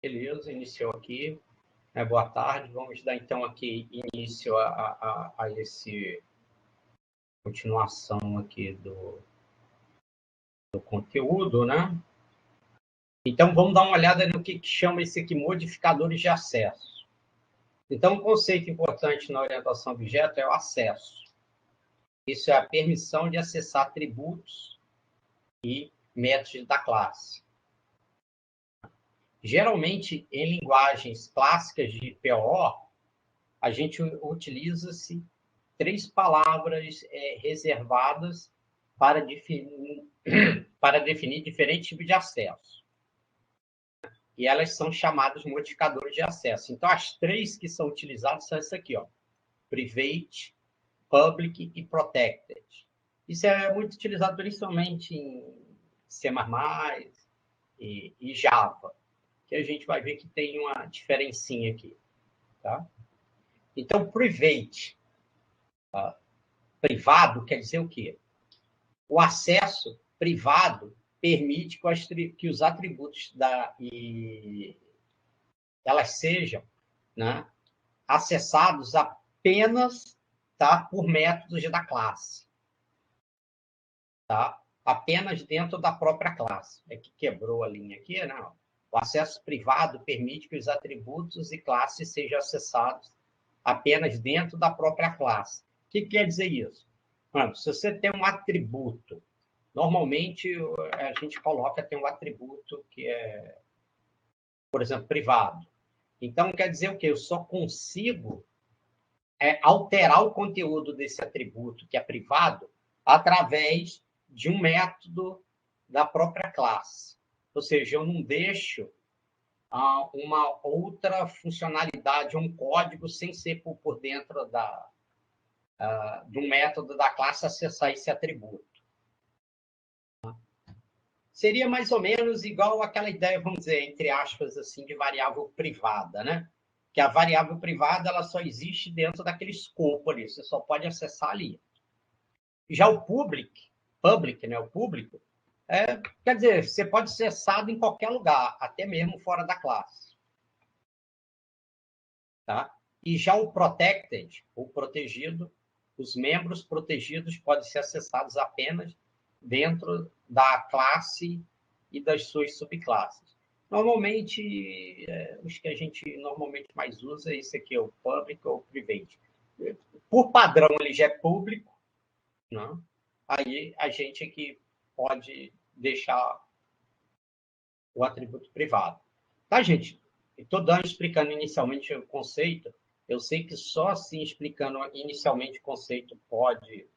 Beleza, iniciou aqui. Boa tarde. Vamos dar, então, aqui início a esse continuação aqui do conteúdo, né? Então, vamos dar uma olhada no que chama esse aqui, modificadores de acesso. Então, um conceito importante na orientação a objeto é o acesso. Isso é a permissão de acessar atributos e métodos da classe. Geralmente, em linguagens clássicas de PO, a gente utiliza-se 3 palavras reservadas para definir diferentes tipos de acesso. E elas são chamadas modificadores de acesso. Então, as 3 que são utilizadas são essas aqui, ó: private, public e protected. Isso é muito utilizado principalmente em C++ e Java, que a gente vai ver que tem uma diferencinha aqui. Tá? Então, private, privado, quer dizer o quê? O acesso privado permite que os atributos elas sejam, né, acessados apenas, tá, por métodos da classe. Tá? Apenas dentro da própria classe. É que quebrou a linha aqui, né? O acesso privado permite que os atributos e classes sejam acessados apenas dentro da própria classe. O que quer dizer isso? Mano, se você tem um atributo, normalmente a gente coloca, tem um atributo que é, por exemplo, privado. Então, quer dizer o quê? Eu só consigo alterar o conteúdo desse atributo que é privado através de um método da própria classe. Ou seja, eu não deixo uma outra funcionalidade, um código, sem ser por dentro do método da classe acessar esse atributo. Seria mais ou menos igual aquela ideia, vamos dizer, entre aspas, assim, de variável privada, né? Que a variável privada ela só existe dentro daquele escopo ali, você só pode acessar ali. Já o public, né, o público, quer dizer, você pode ser acessado em qualquer lugar, até mesmo fora da classe. Tá? E já o protected, o protegido, os membros protegidos podem ser acessados apenas dentro da classe e das suas subclasses. Normalmente, os que a gente normalmente mais usa, esse aqui é o public ou o private. Por padrão, ele já é público, né? Aí a gente aqui pode deixar o atributo privado. Tá, gente? Estou explicando inicialmente o conceito. Eu sei que só assim explicando inicialmente o conceito pode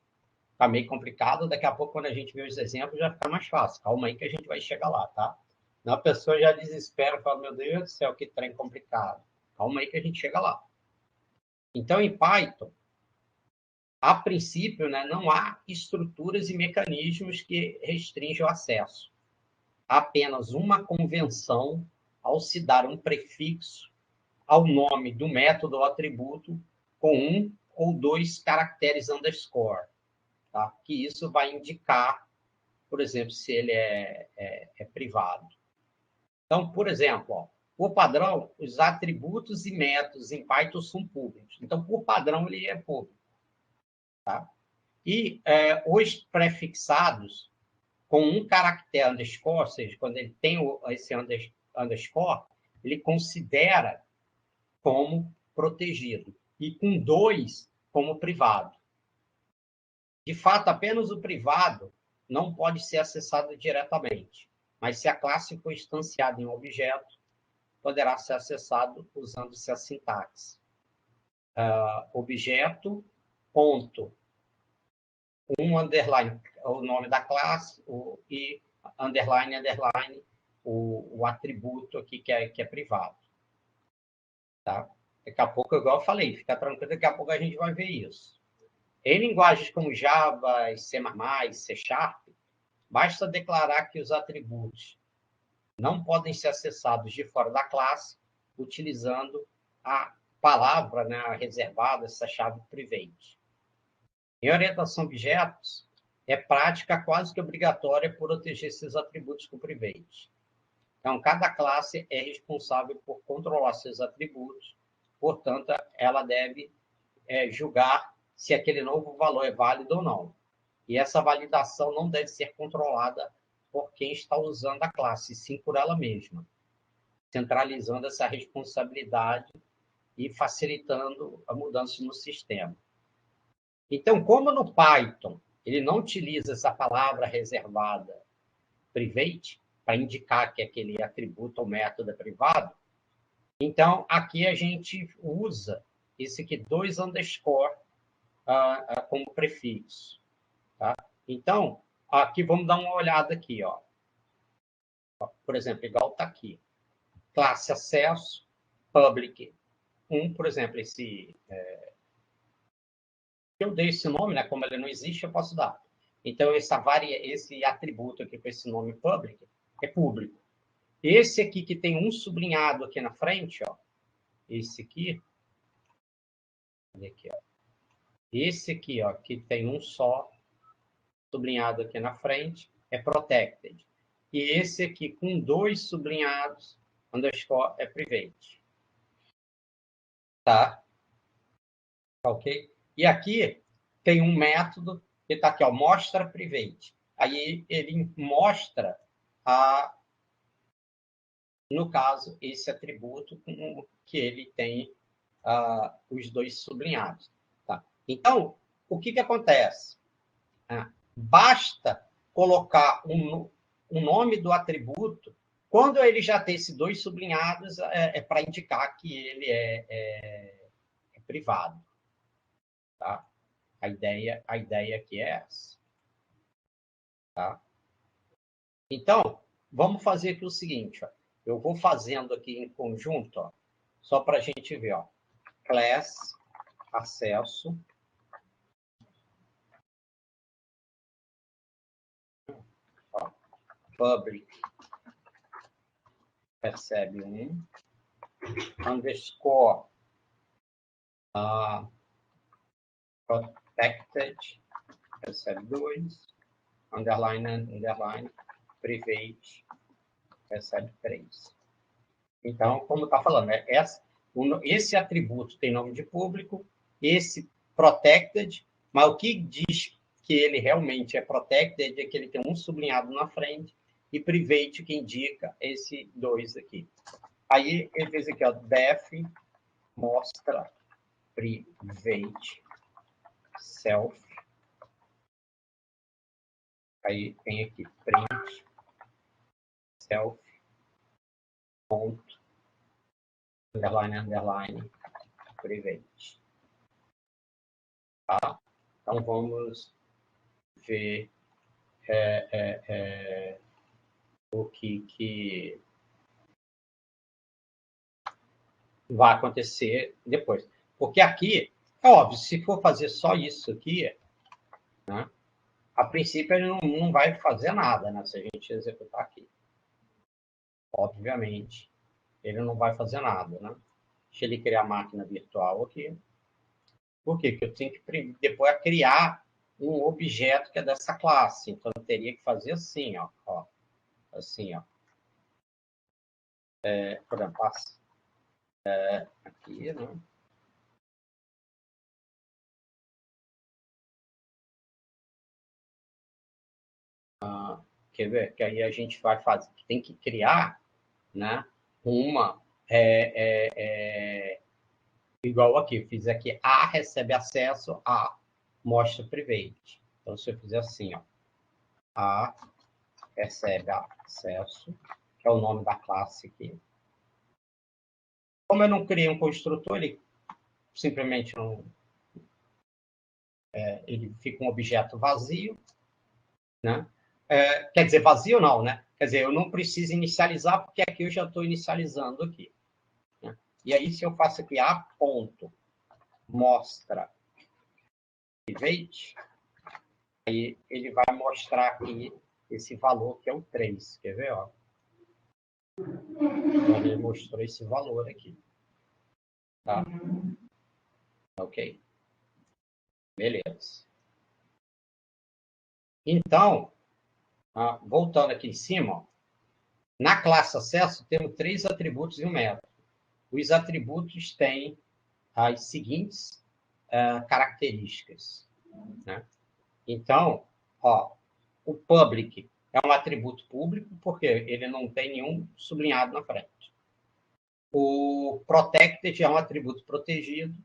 ficar meio complicado. Daqui a pouco, quando a gente vê os exemplos, já fica mais fácil. Calma aí que a gente vai chegar lá, tá? Não, a pessoa já desespera e fala, meu Deus do céu, que trem complicado. Calma aí que a gente chega lá. Então, em Python, a princípio, né, não há estruturas e mecanismos que restringam o acesso. Há apenas uma convenção ao se dar um prefixo ao nome do método ou atributo com 1 ou 2 caracteres underscore, tá? Que isso vai indicar, por exemplo, se ele é privado. Então, por exemplo, ó, por padrão, os atributos e métodos em Python são públicos. Então, por padrão, ele é público. Tá? E os prefixados com um caractere underscore, ou seja, quando ele tem esse underscore, ele considera como protegido. E com 2 como privado. De fato, apenas o privado não pode ser acessado diretamente. Mas se a classe for instanciada em um objeto, poderá ser acessado usando-se a sintaxe. Objeto, ponto, underline, o nome da classe, e underline, underline, o atributo aqui que é privado. Tá? Daqui a pouco, igual eu falei, fica tranquilo, daqui a pouco a gente vai ver isso. Em linguagens como Java, C++, C Sharp, basta declarar que os atributos não podem ser acessados de fora da classe, utilizando a palavra, né, reservada, essa chave private. Em orientação a objetos, é prática quase que obrigatória proteger esses atributos com private. Então, cada classe é responsável por controlar seus atributos, portanto, ela deve julgar se aquele novo valor é válido ou não. E essa validação não deve ser controlada por quem está usando a classe, sim por ela mesma, centralizando essa responsabilidade e facilitando a mudança no sistema. Então, como no Python ele não utiliza essa palavra reservada private para indicar que aquele atributo ou método é privado, então aqui a gente usa esse aqui 2 underscore como prefixo. Tá? Então, aqui vamos dar uma olhada aqui. Ó. Por exemplo, igual está aqui. Classe acesso, public 1, por exemplo, esse... eu dei esse nome, né? Como ele não existe, eu posso dar. Então, esse atributo aqui com esse nome public é público. Esse aqui que tem um sublinhado aqui na frente, ó, esse aqui, ó, esse aqui, ó, que tem um só sublinhado aqui na frente, é protected. E esse aqui com 2 sublinhados, underscore, é private. Tá? Ok? E aqui tem um método que está aqui, ó, mostra private. Aí ele mostra no caso, esse atributo que ele tem os 2 sublinhados. Tá? Então, o que acontece? Basta colocar um nome do atributo, quando ele já tem esses 2 sublinhados, para indicar que ele é privado. Tá? A ideia aqui é essa. Tá? Então, vamos fazer aqui o seguinte. Ó. Eu vou fazendo aqui em conjunto, ó, só para a gente ver. Ó. Class, acesso. Ó, public, recebe 1. Underscore, protected, recebe 2. Underline, private, recebe 3. Então, como está falando, esse atributo tem nome de público, esse protected, mas o que diz que ele realmente é protected é que ele tem um sublinhado na frente e private que indica esse 2 aqui. Aí ele fez aqui, ó, def mostra private self. Aí tem aqui print self ponto underline private. Tá? Então vamos ver o que vai acontecer depois. Porque aqui, é óbvio, se for fazer só isso aqui, né, a princípio ele não vai fazer nada, né, se a gente executar aqui. Obviamente, ele não vai fazer nada. Né? Deixa ele criar a máquina virtual aqui. Por quê? Porque eu tenho que depois criar um objeto que é dessa classe. Então, eu teria que fazer assim, ó. Assim, ó. Por exemplo, aqui, né? Quer ver? Que aí a gente vai fazer, tem que criar, né? Uma igual aqui, eu fiz aqui A recebe acesso a mostra private. Então, se eu fizer assim, ó, A recebe acesso, que é o nome da classe aqui. Como eu não criei um construtor, ele simplesmente não, ele fica um objeto vazio, né? Quer dizer, vazio não, né? Quer dizer, eu não preciso inicializar, porque aqui eu já estou inicializando aqui. Né? E aí, se eu faço aqui A ponto mostra private, aí ele vai mostrar aqui esse valor que é o 3. Quer ver? Ó? Então, ele mostrou esse valor aqui. Tá? Ok. Beleza. Então, voltando aqui em cima, ó, Na classe acesso, temos 3 atributos e um método. Os atributos têm as seguintes características, né? Então, ó, o public é um atributo público, porque ele não tem nenhum sublinhado na frente. O protected é um atributo protegido,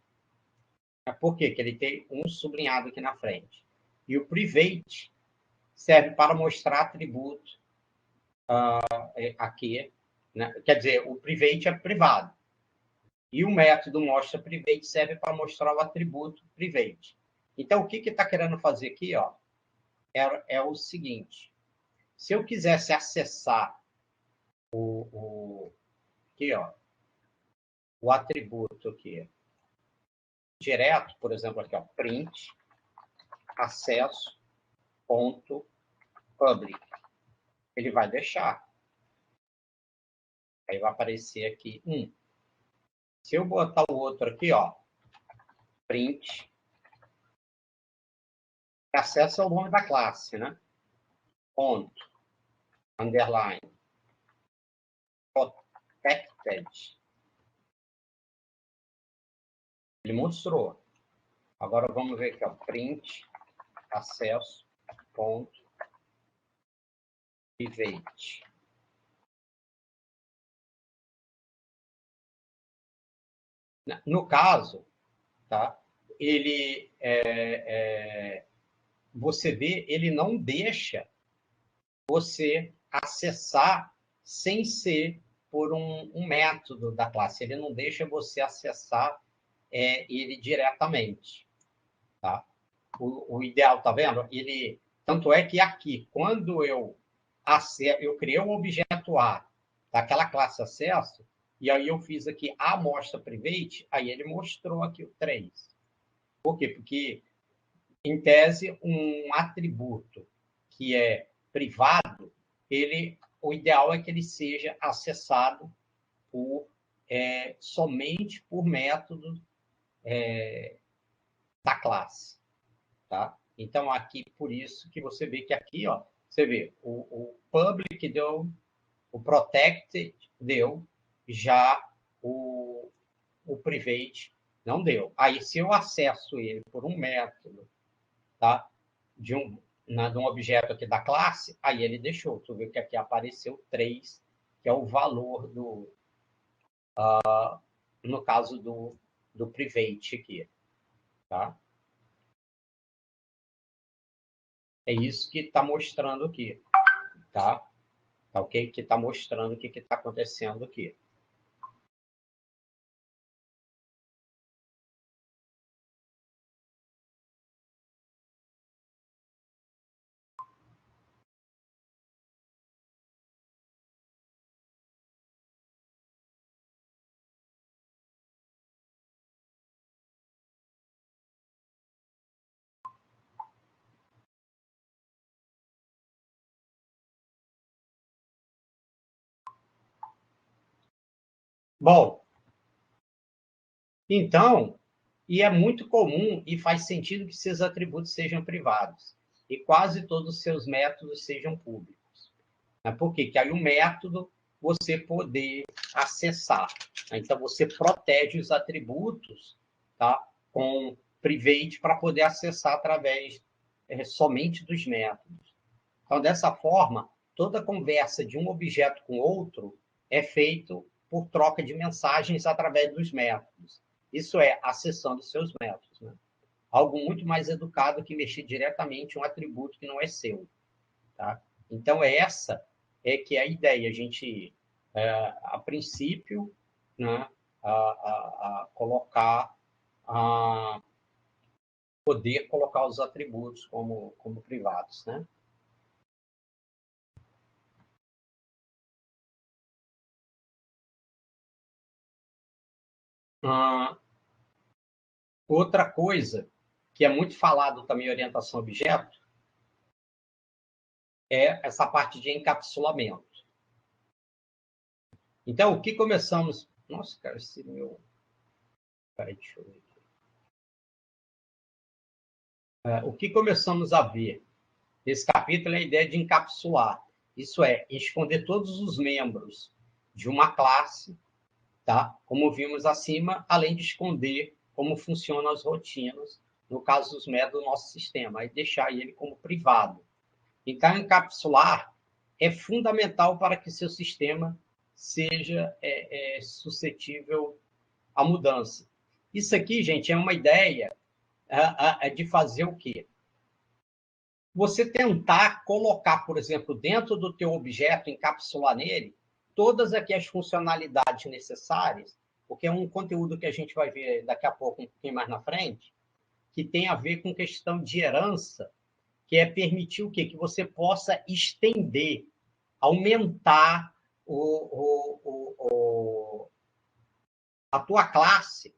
por quê? Porque ele tem um sublinhado aqui na frente. E o private serve para mostrar atributo aqui, né? Quer dizer, o private é privado. E o método mostra private serve para mostrar o atributo private. Então, o que está querendo fazer aqui, ó, é o seguinte. Se eu quisesse acessar aqui, ó, o atributo aqui direto, por exemplo, aqui, ó, print acesso ponto public, ele vai deixar. Aí vai aparecer aqui Se eu botar o outro aqui, ó, print acesso ao nome da classe, né? Ponto, underline, protected. Ele mostrou. Agora vamos ver aqui, ó, print acesso ponto private. No caso, tá? Ele você vê, ele não deixa você acessar sem ser por um método da classe. Ele não deixa você acessar ele diretamente, tá? O ideal, tá vendo? Tanto é que aqui, quando eu criei um objeto A daquela classe acesso, e aí eu fiz aqui a amostra private, aí ele mostrou aqui o 3. Por quê? Porque, em tese, um atributo que é privado, o ideal é que ele seja acessado somente por método da classe, tá? Então, aqui, por isso que você vê que aqui, ó, você vê, o public deu, o protected deu, já o private não deu. Aí, se eu acesso ele por um método, tá? De um objeto aqui da classe, aí ele deixou. Tu vê que aqui apareceu 3, que é o valor no caso do private aqui, tá? É isso que está mostrando aqui, tá? Tá ok? Que está mostrando o que está acontecendo aqui. Bom, então, e é muito comum e faz sentido que seus atributos sejam privados e quase todos os seus métodos sejam públicos. Por quê? Porque aí o método você poder acessar. Então, você protege os atributos, tá? Com private para poder acessar através somente dos métodos. Então, dessa forma, toda conversa de um objeto com outro é feito por troca de mensagens através dos métodos. Isso é, acessando seus métodos, né? Algo muito mais educado que mexer diretamente em um atributo que não é seu, tá? Então, essa que é a ideia. A gente, a princípio, né, poder colocar os atributos como privados, né? Outra coisa que é muito falado também em orientação a objeto é essa parte de encapsulamento. Então, o que começamos... Nossa, cara, esse meu... Peraí, deixa eu ver aqui. O que começamos a ver nesse capítulo é a ideia de encapsular. Isso é, esconder todos os membros de uma classe, tá? Como vimos acima, além de esconder como funcionam as rotinas, no caso dos métodos do nosso sistema, e deixar ele como privado. Então, encapsular é fundamental para que seu sistema seja suscetível à mudança. Isso aqui, gente, é uma ideia de fazer o quê? Você tentar colocar, por exemplo, dentro do teu objeto, encapsular nele, todas aqui as funcionalidades necessárias, porque é um conteúdo que a gente vai ver daqui a pouco, um pouquinho mais na frente, que tem a ver com questão de herança, que é permitir o quê? Que você possa estender, aumentar a tua classe,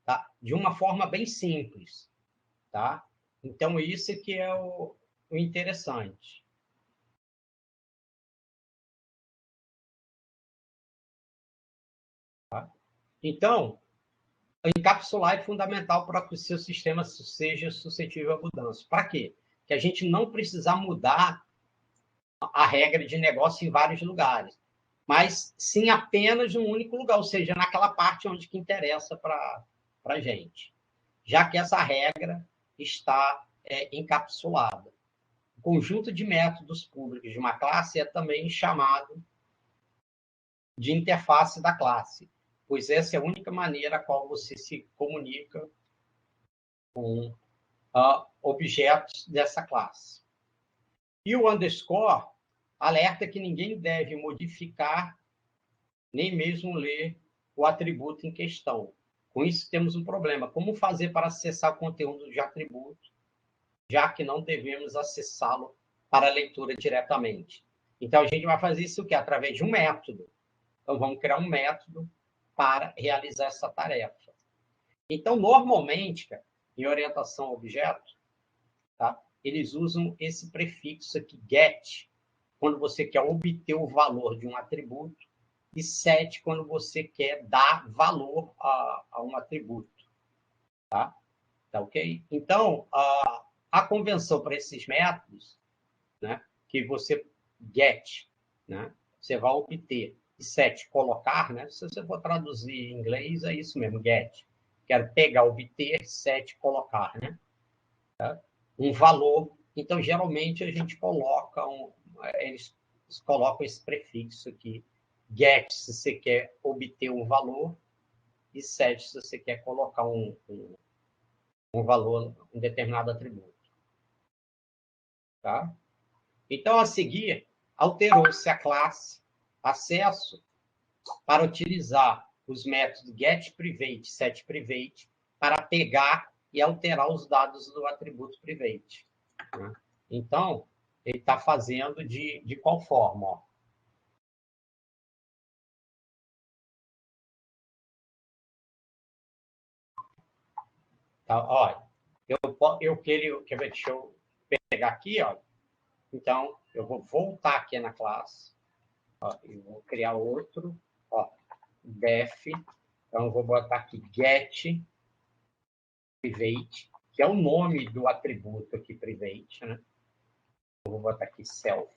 tá? De uma forma bem simples. Tá? Então, isso que é o interessante. Tá? Então, encapsular é fundamental para que o seu sistema seja suscetível a mudança. Para quê? Que a gente não precisar mudar a regra de negócio em vários lugares, mas sim apenas em um único lugar, ou seja, naquela parte onde que interessa para a gente, já que essa regra está encapsulada. O conjunto de métodos públicos de uma classe é também chamado de interface da classe, pois essa é a única maneira a qual você se comunica com objetos dessa classe. E o underscore alerta que ninguém deve modificar nem mesmo ler o atributo em questão. Com isso, temos um problema. Como fazer para acessar o conteúdo de atributo, já que não devemos acessá-lo para leitura diretamente? Então, a gente vai fazer isso aqui através de um método. Então, vamos criar um método para realizar essa tarefa. Então, normalmente, em orientação a objeto, tá? Eles usam esse prefixo aqui, get, quando você quer obter o valor de um atributo, e set, quando você quer dar valor a um atributo. Tá? Tá ok? Então, a convenção para esses métodos, né, que você get, né, você vai obter, e set, colocar, né, se você for traduzir em inglês, é isso mesmo, get. Quero pegar, obter, set, colocar, né? Tá? Um valor. Então, geralmente, a gente coloca, eles colocam esse prefixo aqui, get, se você quer obter um valor, e set, se você quer colocar um valor, um determinado atributo. Tá? Então, a seguir, alterou-se a classe acesso para utilizar os métodos getPrivate, setPrivate, para pegar e alterar os dados do atributo private. Né? Então, ele está fazendo de qual forma? Ó? Tá, olha, deixa eu pegar aqui, ó. Então, eu vou voltar aqui na classe, ó, e vou criar outro, ó, def, então eu vou botar aqui get private, que é o nome do atributo aqui private, né? Eu vou botar aqui self.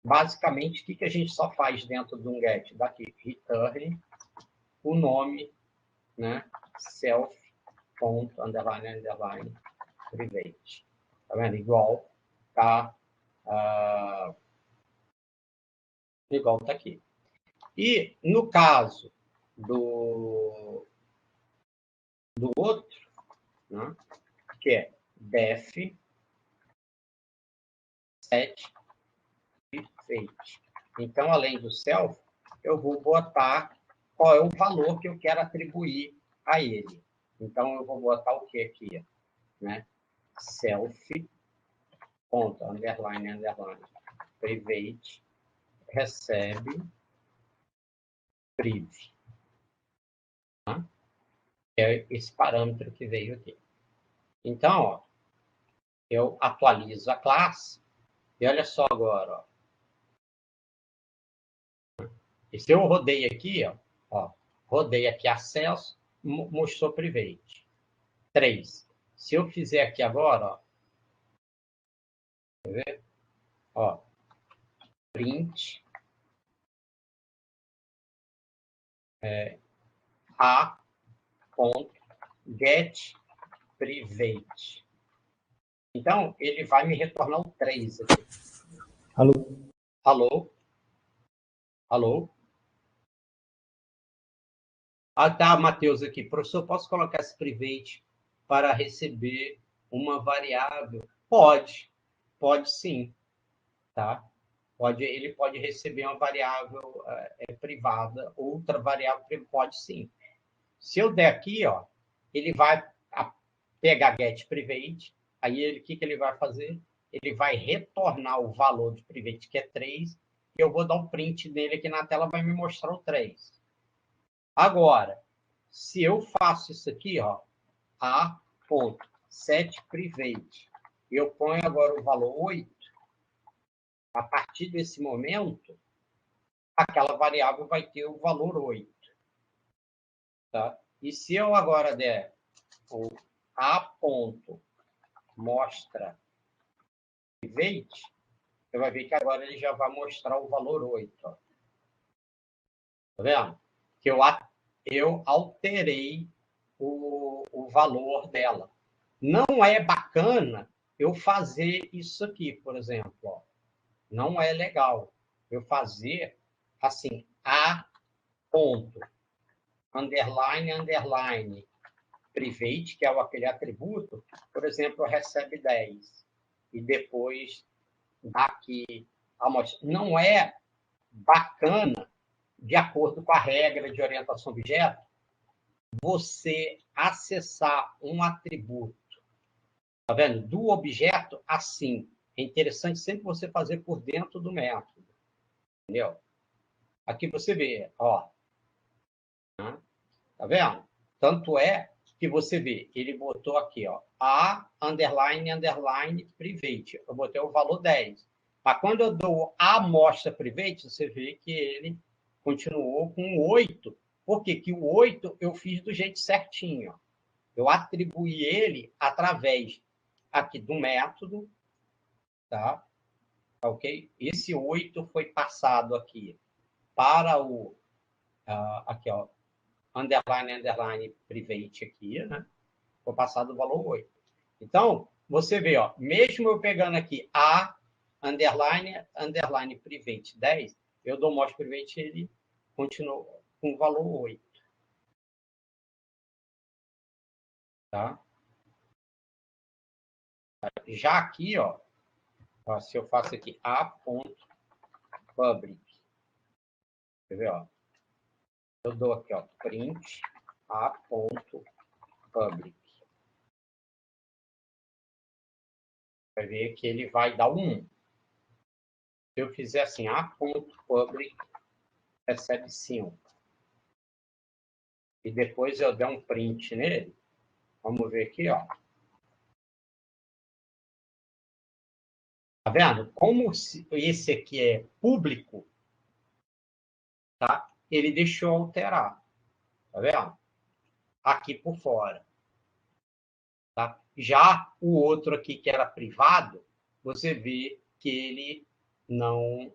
Basicamente, o que a gente só faz dentro de um get? Daqui, return o nome, né? Self, ponto, underline, underline, private. Tá vendo? Igual tá, igual tá aqui. E no caso do outro, né? Que é def set private. Então, além do self, eu vou botar qual é o valor que eu quero atribuir a ele. Então, eu vou botar o que aqui? Né? Self, ponto, underline, underline, private, recebe, priv. Tá? É esse parâmetro que veio aqui. Então, ó, eu atualizo a classe, e olha só agora, ó. E se eu rodei aqui, ó, rodei aqui acesso, mostrou private. 3. Se eu fizer aqui agora, ó, quer ver? Ó, print a ponto get private. Então, ele vai me retornar o 3 aqui. Alô? Alô? Alô? Ah, tá, Matheus aqui. Professor, posso colocar esse private para receber uma variável? Pode sim, tá? Ele pode receber uma variável privada, outra variável pode sim. Se eu der aqui, ó, ele vai pegar get private, aí o que ele vai fazer? Ele vai retornar o valor de private, que é 3, e eu vou dar um print dele aqui na tela, vai me mostrar o 3. Agora, se eu faço isso aqui, ó, a.setPrivate, eu ponho agora o valor 8, a partir desse momento, aquela variável vai ter o valor 8. Tá? E se eu agora der o a.mostra private, você vai ver que agora ele já vai mostrar o valor 8. Ó. Tá vendo? Que eu alterei o valor dela. Não é bacana eu fazer isso aqui, por exemplo. Ó. Não é legal eu fazer assim, a ponto, underline, underline, private, que é aquele atributo, por exemplo, recebe 10. E depois dá aqui a amostra. Não é bacana, de acordo com a regra de orientação a objeto, você acessar um atributo, tá vendo? Do objeto assim. É interessante sempre você fazer por dentro do método. Entendeu? Aqui você vê, ó. Tá vendo? Tanto é que você vê, ele botou aqui, ó, a underline, underline, private. Eu botei o valor 10. Mas quando eu dou a amostra private, você vê que ele continuou com 8. Por quê? Que o 8 eu fiz do jeito certinho. Ó. Eu atribuí ele através aqui do método, tá? Ok? Esse 8 foi passado aqui para o... aqui, ó, underline, underline, private aqui, né? Vou passar do valor 8. Então, você vê, ó, mesmo eu pegando aqui a underline, underline, private 10, eu dou mostra private e ele continua com o valor 8. Tá? Já aqui, ó, se eu faço aqui a.public, quer ver, ó, eu dou aqui, ó, print a.public. Vai ver que ele vai dar 1. Se eu fizer assim, a.public, recebe 5. E depois eu der um print nele, vamos ver aqui, ó. Tá vendo? Como esse aqui é público, tá? Ele deixou alterar. Tá vendo? Aqui por fora. Tá? Já o outro aqui, que era privado, você vê que ele não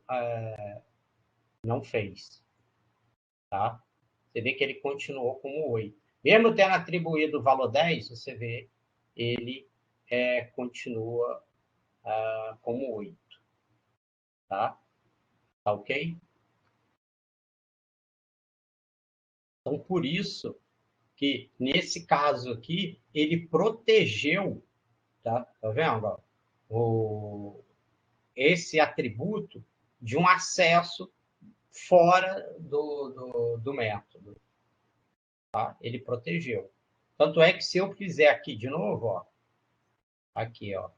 fez. Tá? Você vê que ele continuou como 8. Mesmo tendo atribuído o valor 10, você vê ele continua como 8. Tá? Tá ok? Então, por isso que, nesse caso aqui, ele protegeu, tá vendo? Esse atributo de um acesso fora do método. Tá? Ele protegeu. Tanto é que se eu fizer aqui de novo, ó, aqui, ó,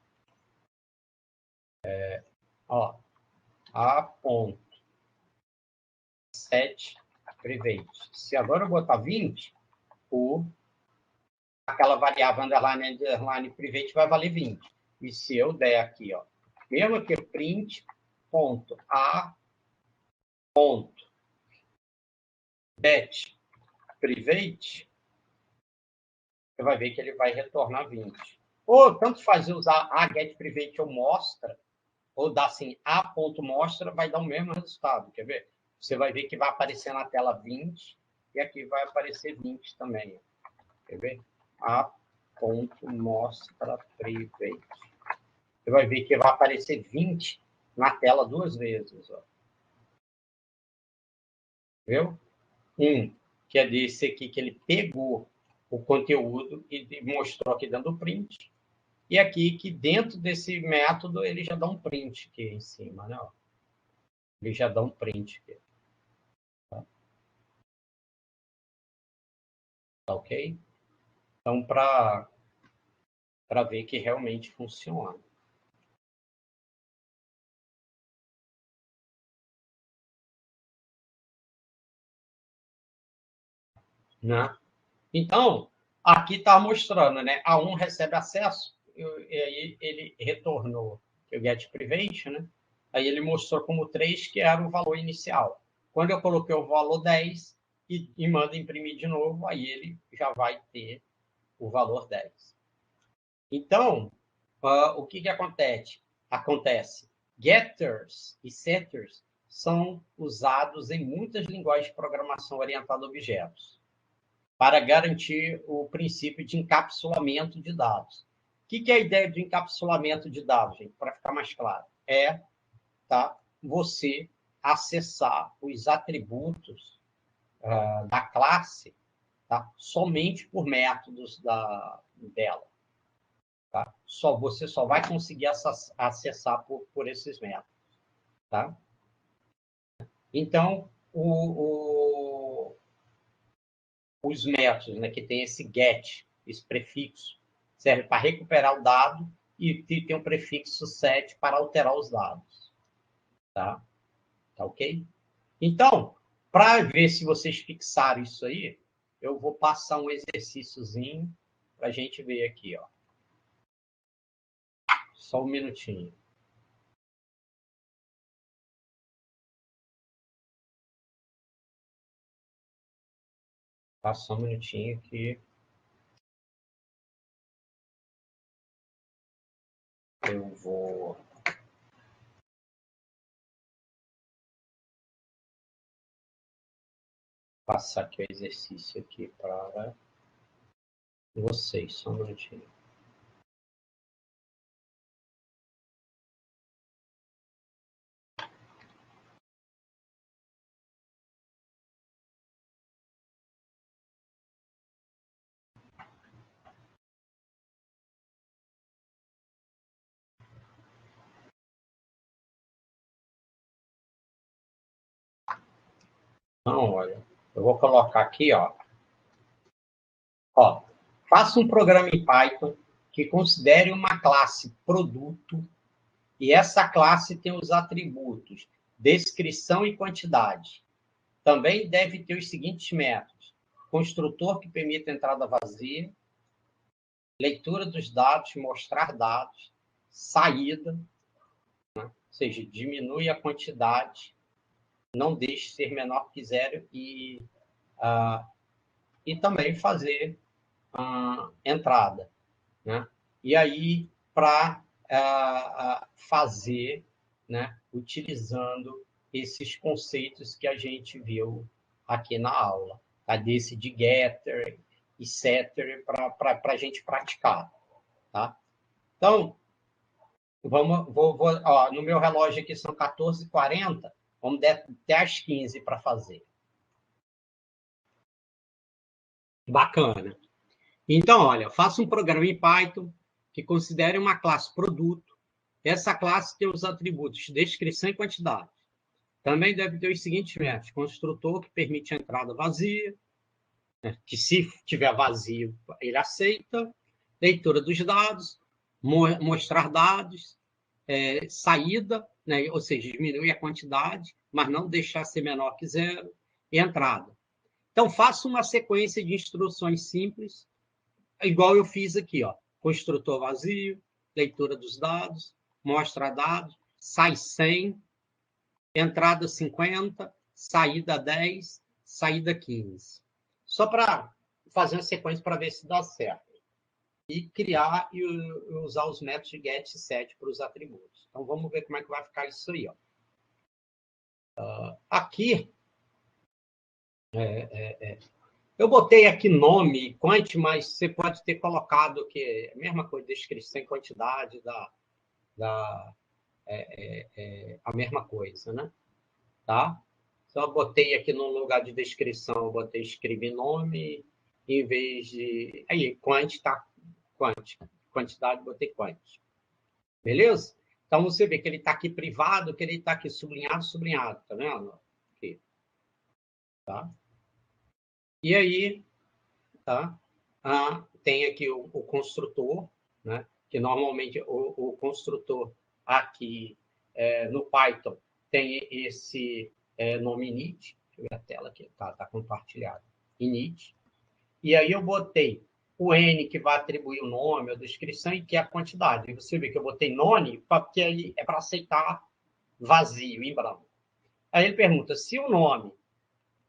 a.set private. Se agora eu botar 20, aquela variável underline, underline private vai valer 20. E se eu der aqui, ó, mesmo que print ponto a ponto get private, você vai ver que ele vai retornar 20. Ou tanto faz usar a get private ou mostra, ou dá assim, a.mostra, vai dar o mesmo resultado, quer ver? Você vai ver que vai aparecer na tela 20, e aqui vai aparecer 20 também. Quer ver? A.mostra private. Você vai ver que vai aparecer 20 na tela 2 vezes. Ó. Viu? Que é desse aqui, que ele pegou o conteúdo e mostrou aqui dentro do print. E aqui, que dentro desse método, ele já dá um print aqui em cima, né? Ele já dá um print aqui. Tá ok? Então, para ver que realmente funciona. Né? Então, aqui está mostrando, né? A1 recebe acesso, e aí ele retornou o get private, né? Aí ele mostrou como 3, que era o valor inicial. Quando eu coloquei o valor 10 e mando imprimir de novo, aí ele já vai ter o valor 10. Então, o que acontece? Getters e setters são usados em muitas linguagens de programação orientada a objetos para garantir o princípio de encapsulamento de dados. O que é a ideia de encapsulamento de dados, gente? Para ficar mais claro, você acessar os atributos da classe somente por métodos dela. Tá? Você só vai conseguir acessar por esses métodos. Tá? Então, os métodos, né, que tem esse get, esse prefixo, serve para recuperar o dado e tem um prefixo set para alterar os dados. Tá? Tá ok? Então, para ver se vocês fixaram isso aí, eu vou passar um exercíciozinho para a gente ver aqui. Ó. Só um minutinho. Tá? Só um minutinho aqui. Eu vou passar aqui o exercício aqui para vocês. Só um minutinho. Então, olha, eu vou colocar aqui, ó, faça um programa em Python que considere uma classe produto e essa classe tem os atributos descrição e quantidade. Também deve ter os seguintes métodos: construtor que permita entrada vazia, leitura dos dados, mostrar dados, saída, né? Ou seja, diminui a quantidade, não deixe ser menor que zero e também fazer entrada. Né? E aí, para fazer, né, utilizando esses conceitos que a gente viu aqui na aula, tá? Desse de getter e setter, para a gente praticar. Tá? Então, no meu relógio aqui são 14h40, vamos até às 15 para fazer. Bacana. Então, olha, faça um programa em Python que considere uma classe produto. Essa classe tem os atributos descrição e quantidade. Também deve ter os seguintes métodos: construtor que permite a entrada vazia, né, que se tiver vazio, ele aceita, leitura dos dados, mostrar dados, saída, né, ou seja, diminuir a quantidade, mas não deixar ser menor que zero, e entrada. Então, faça uma sequência de instruções simples, igual eu fiz aqui, ó. Construtor vazio, leitura dos dados, mostra dados, sai 100, entrada 50, saída 10, saída 15. Só para fazer uma sequência para ver se dá certo. e criar e usar os métodos de get e set para os atributos. Então, vamos ver como é que vai ficar isso aí. Ó. Aqui, eu botei aqui nome, quant, mas você pode ter colocado que é a mesma coisa, descrição e quantidade, a mesma coisa, né? Tá? Então, eu botei aqui no lugar de descrição, eu botei escrevi nome, em vez de... Aí, quant, tá? Quant. Quantidade, botei quant. Beleza? Então, você vê que ele está aqui privado, que ele está aqui sublinhado, sublinhado. Tá vendo? Aqui. Tá? E aí, tá? Tem aqui o construtor, né? Que normalmente o construtor aqui no Python tem esse nome init. Deixa eu ver a tela aqui, tá compartilhado. Init. E aí eu botei o N, que vai atribuir o nome, a descrição, e que é a quantidade. E você vê que eu botei none, porque aí é para aceitar vazio, em branco. Aí ele pergunta, se o nome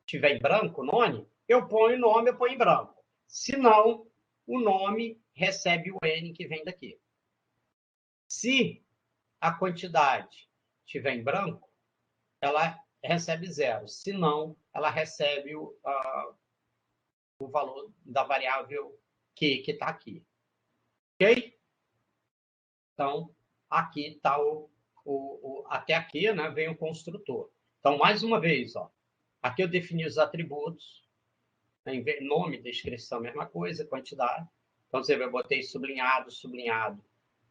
estiver em branco, none, eu ponho o nome, eu ponho em branco. Se não, o nome recebe o N que vem daqui. Se a quantidade estiver em branco, ela recebe 0. Se não, ela recebe o valor da variável que está aqui. Ok? Então, aqui está até aqui, né, vem o construtor. Então, mais uma vez, ó, aqui eu defini os atributos, nome, descrição, mesma coisa, quantidade. Então, você vê, eu botei sublinhado, sublinhado,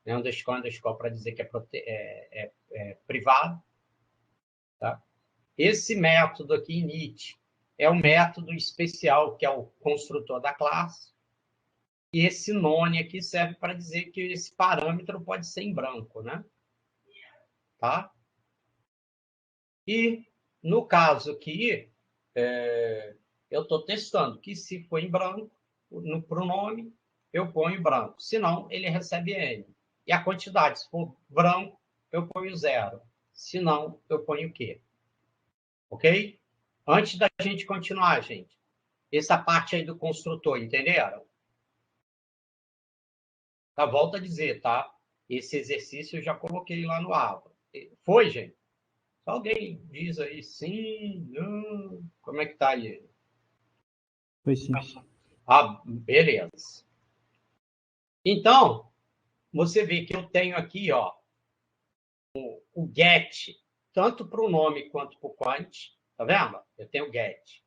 né, underscore para dizer que é privado. Tá? Esse método aqui, init, é um método especial, que é o construtor da classe. E esse none aqui serve para dizer que esse parâmetro pode ser em branco, né? Tá? E, no caso aqui, eu estou testando que se for em branco, para o nome, eu ponho em branco. Se não, ele recebe N. E a quantidade, se for branco, eu ponho 0. Se não, eu ponho Q. Ok? Antes da gente continuar, gente, essa parte aí do construtor, entenderam? Tá, volto a dizer, tá? Esse exercício eu já coloquei lá no aula. Foi, gente? Alguém diz aí sim, não. Como é que tá aí? Foi sim. Beleza. Então, você vê que eu tenho aqui, ó, o get, tanto para o nome quanto para o quant. Tá vendo? Eu tenho o get,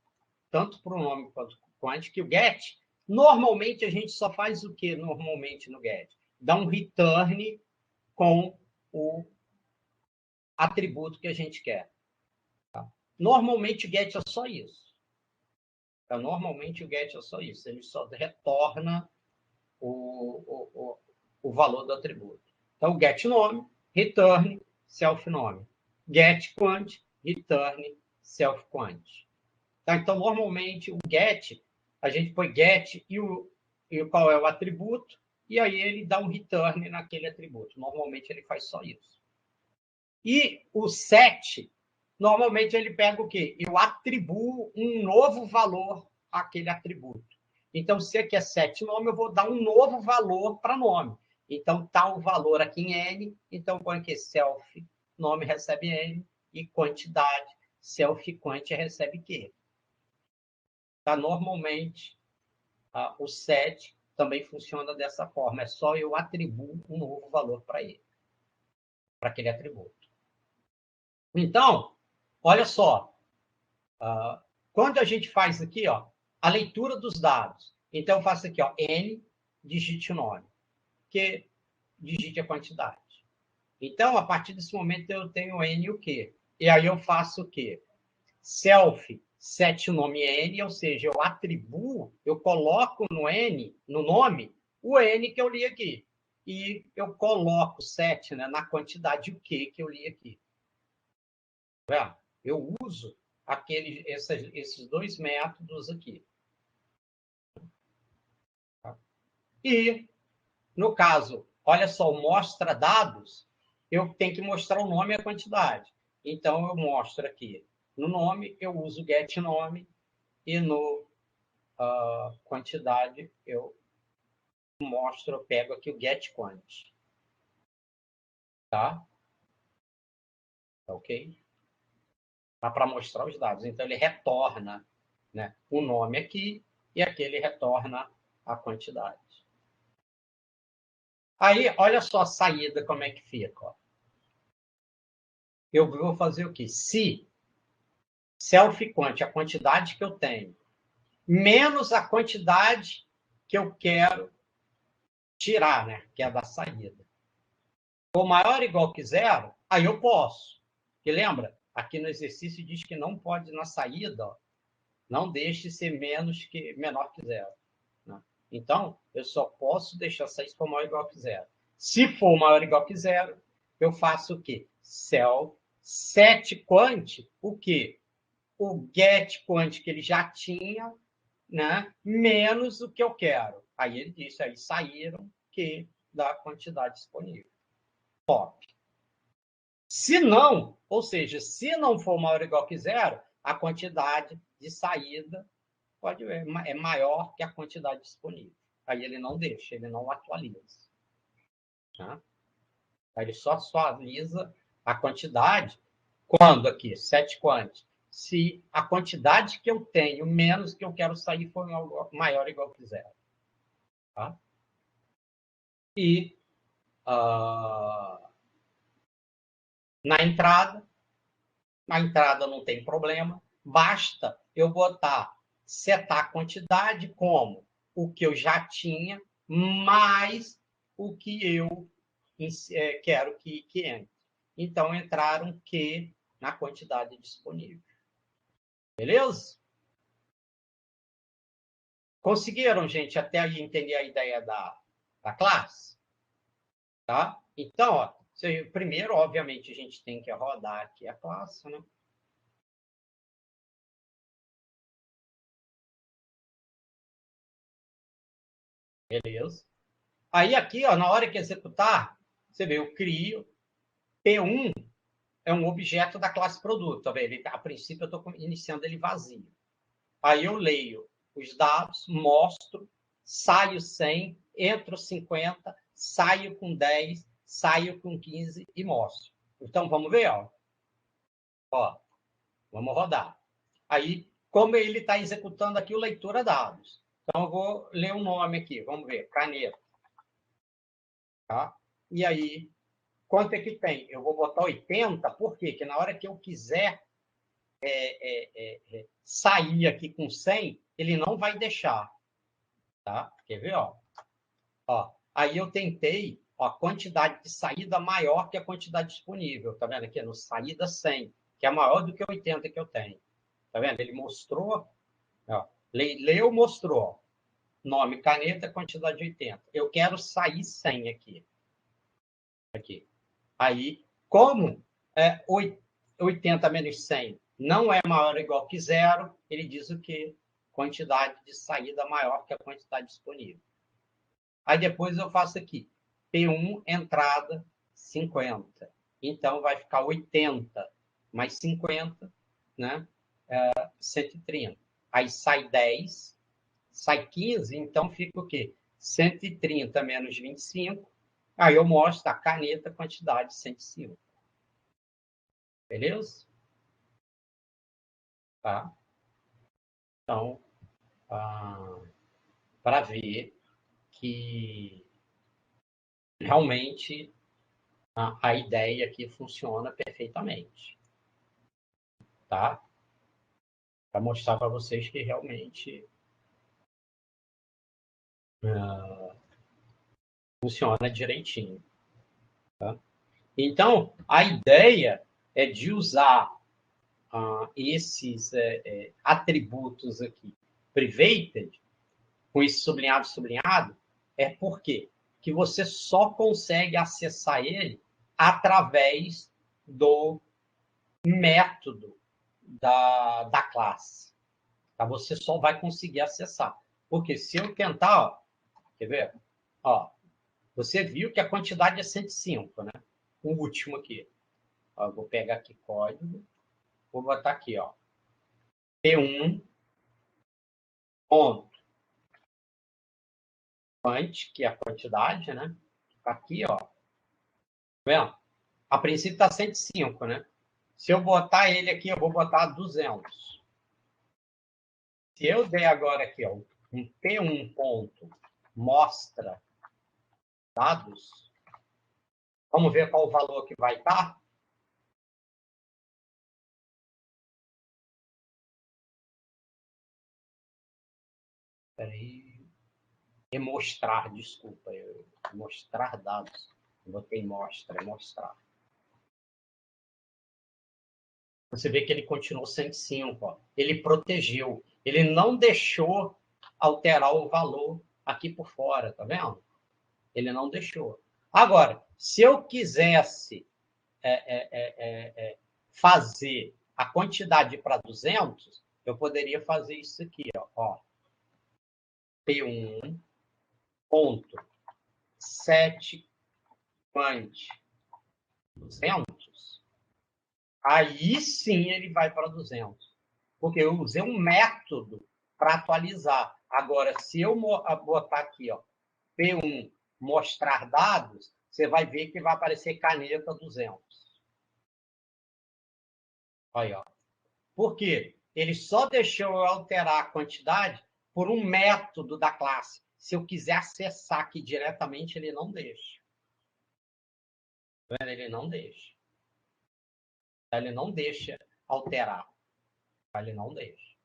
tanto para o nome quanto para o quant, que o get, normalmente a gente só faz o que normalmente no get? Dá um return com o atributo que a gente quer. Tá? Normalmente o get é só isso. Tá? Normalmente o get é só isso. Ele só retorna o valor do atributo. Então, get nome, return self nome. Get quant, return self quant. Tá? Então, normalmente, o get, a gente põe get e qual é o atributo, e aí ele dá um return naquele atributo. Normalmente, ele faz só isso. E o set, normalmente, ele pega o quê? Eu atribuo um novo valor àquele atributo. Então, se aqui é set nome, eu vou dar um novo valor para nome. Então, tal valor aqui em N, então põe aqui self, nome recebe N, e quantidade, self quant recebe Q. Tá? Normalmente, o set também funciona dessa forma. É só eu atribuo um novo valor para ele, para aquele atributo. Então, olha só. Quando a gente faz aqui, ó, a leitura dos dados, então eu faço aqui, ó, N, digite o nome, Q, digite a quantidade. Então, a partir desse momento, eu tenho N e o Q. E aí eu faço o quê? Self, set o nome N, ou seja, eu atribuo, eu coloco no N, no nome, o N que eu li aqui. E eu coloco set, né, na quantidade o Q que eu li aqui. Eu uso esses dois métodos aqui. E, no caso, olha só, o mostra dados, eu tenho que mostrar o nome e a quantidade. Então, eu mostro aqui. No nome, eu uso get nome, e no quantidade, eu mostro, eu pego aqui o getQuant. Tá? Ok? Tá para mostrar os dados. Então, ele retorna, né, o nome aqui e aqui ele retorna a quantidade. Aí, olha só a saída, como é que fica. Ó. Eu vou fazer o quê? Se self-quant, a quantidade que eu tenho, menos a quantidade que eu quero tirar, né, que é da saída, for maior ou igual que zero, aí eu posso. Porque lembra, aqui no exercício diz que não pode, na saída, ó, não deixe ser menor que zero. Né? Então, eu só posso deixar sair se for maior ou igual que zero. Se for maior ou igual que zero, eu faço o quê? SetQuant, o quê? O getQuant que ele já tinha, né? Menos o que eu quero. Aí ele disse, aí saíram que da quantidade disponível. Top. Se não, ou seja, se não for maior ou igual que zero, a quantidade de saída pode ver, é maior que a quantidade disponível. Aí ele não deixa, ele não atualiza. Tá? Aí ele só atualiza a quantidade quando aqui, setQuant, se a quantidade que eu tenho menos que eu quero sair for maior ou igual que zero. Tá? E na entrada não tem problema, basta eu setar a quantidade como o que eu já tinha, mais o que eu quero que entre. Então, entraram que na quantidade disponível. Beleza? Conseguiram, gente, até aí entender a ideia da classe? Tá? Então, ó, primeiro, obviamente, a gente tem que rodar aqui a classe, né? Beleza. Aí aqui, ó, na hora que executar, você vê, eu crio P1 é um objeto da classe produto. Tá vendo? A princípio, eu estou iniciando ele vazio. Aí eu leio os dados, mostro, saio 100, entro 50, saio com 10, saio com 15 e mostro. Então, vamos ver, ó, vamos rodar. Aí, como ele está executando aqui o leitura dados. Então, eu vou ler um nome aqui, vamos ver, caneta. Tá? E aí, quanto é que tem? Eu vou botar 80, por quê? Porque na hora que eu quiser sair aqui com 100, ele não vai deixar. Tá? Quer ver? Aí eu tentei a quantidade de saída maior que a quantidade disponível. Tá vendo aqui? No saída 100, que é maior do que 80 que eu tenho. Tá vendo? Ele mostrou, leu, mostrou. Nome, caneta, quantidade de 80. Eu quero sair 100 aqui. Aí, como 80 menos 100 não é maior ou igual que zero, ele diz o quê? Quantidade de saída maior que a quantidade disponível. Aí depois eu faço aqui, P1, entrada, 50. Então, vai ficar 80 mais 50, né? 130. Aí sai 10, sai 15, então fica o quê? 130 menos 25. Aí eu mostro a caneta, quantidade 105. Beleza? Tá? Então, para ver que realmente a ideia aqui funciona perfeitamente. Tá? Para mostrar para vocês que realmente funciona direitinho. Tá? Então, a ideia é de usar esses atributos aqui, privated, com esse sublinhado, é porque que você só consegue acessar ele através do método da classe. Tá? Você só vai conseguir acessar. Porque se eu tentar, quer ver? Você viu que a quantidade é 105, né? O último aqui. Vou pegar aqui código, vou botar aqui, P1, ponto, quant, que é a quantidade, né? Aqui, ó. Tá vendo? A princípio está 105, né? Se eu botar ele aqui, eu vou botar 200. Se eu der agora aqui, ó, um P1 ponto mostra dados, vamos ver qual o valor que vai estar? Espera aí. Mostrar, desculpa. Mostrar dados. Eu botei mostra, mostrar. Você vê que ele continuou 105. Ó. Ele protegeu. Ele não deixou alterar o valor aqui por fora, tá vendo? Ele não deixou. Agora, se eu quisesse fazer a quantidade para 200, eu poderia fazer isso aqui, ó. P1 ponto 7 quant 200. Aí sim ele vai para 200. Porque eu usei um método para atualizar. Agora, se eu botar aqui, ó, P1 mostrar dados, você vai ver que vai aparecer caneta 200. Aí, ó. Por quê? Ele só deixou eu alterar a quantidade por um método da classe. Se eu quiser acessar aqui diretamente, ele não deixa. Ele não deixa. Ele não deixa alterar. Ele não deixa.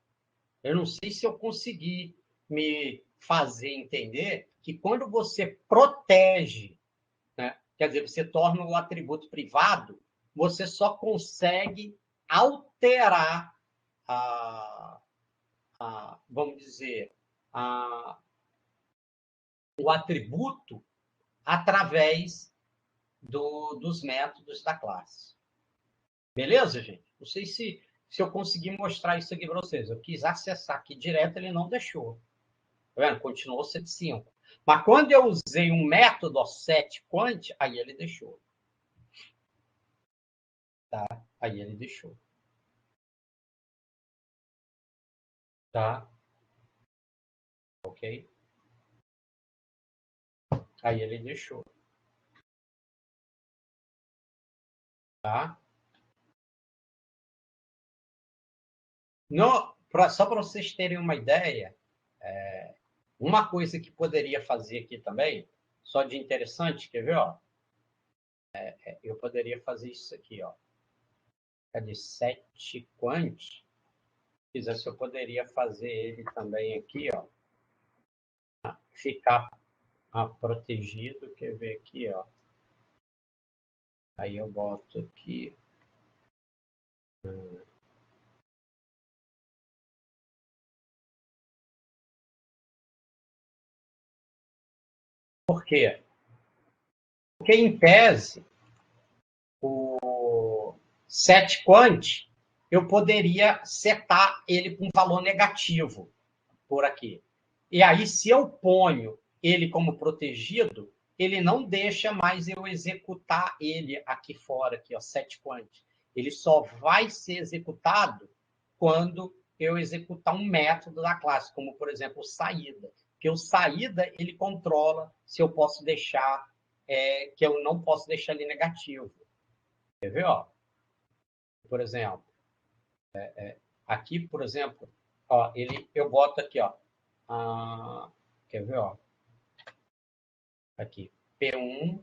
Eu não sei se eu consegui me fazer entender que quando você protege, né, quer dizer, você torna o atributo privado, você só consegue alterar vamos dizer, o atributo através dos métodos da classe. Beleza, gente? Não sei se eu conseguir mostrar isso aqui para vocês. Eu quis acessar aqui direto, ele não deixou. Tá vendo? Continuou 105. Mas quando eu usei um método setQuant, aí ele deixou. Tá? Aí ele deixou. Tá? Ok? Aí ele deixou. Tá? Só para vocês terem uma ideia, uma coisa que poderia fazer aqui também, só de interessante, quer ver? Ó? Eu poderia fazer isso aqui, ó. Cadê setQuant? Se quisesse, eu poderia fazer ele também aqui, ó. Ficar protegido, quer ver aqui, ó. Aí eu boto aqui. Por quê? Porque, em tese, o setQuant, eu poderia setar ele com valor negativo por aqui. E aí, se eu ponho ele como protegido, ele não deixa mais eu executar ele aqui fora, aqui, ó, setQuant. Ele só vai ser executado quando eu executar um método da classe, como, por exemplo, saída. Porque o saída, ele controla se eu posso deixar, que eu não posso deixar ele negativo. Quer ver? Ó? Por exemplo, aqui, por exemplo, ó, eu boto aqui, ó, quer ver? Ó? Aqui, P1,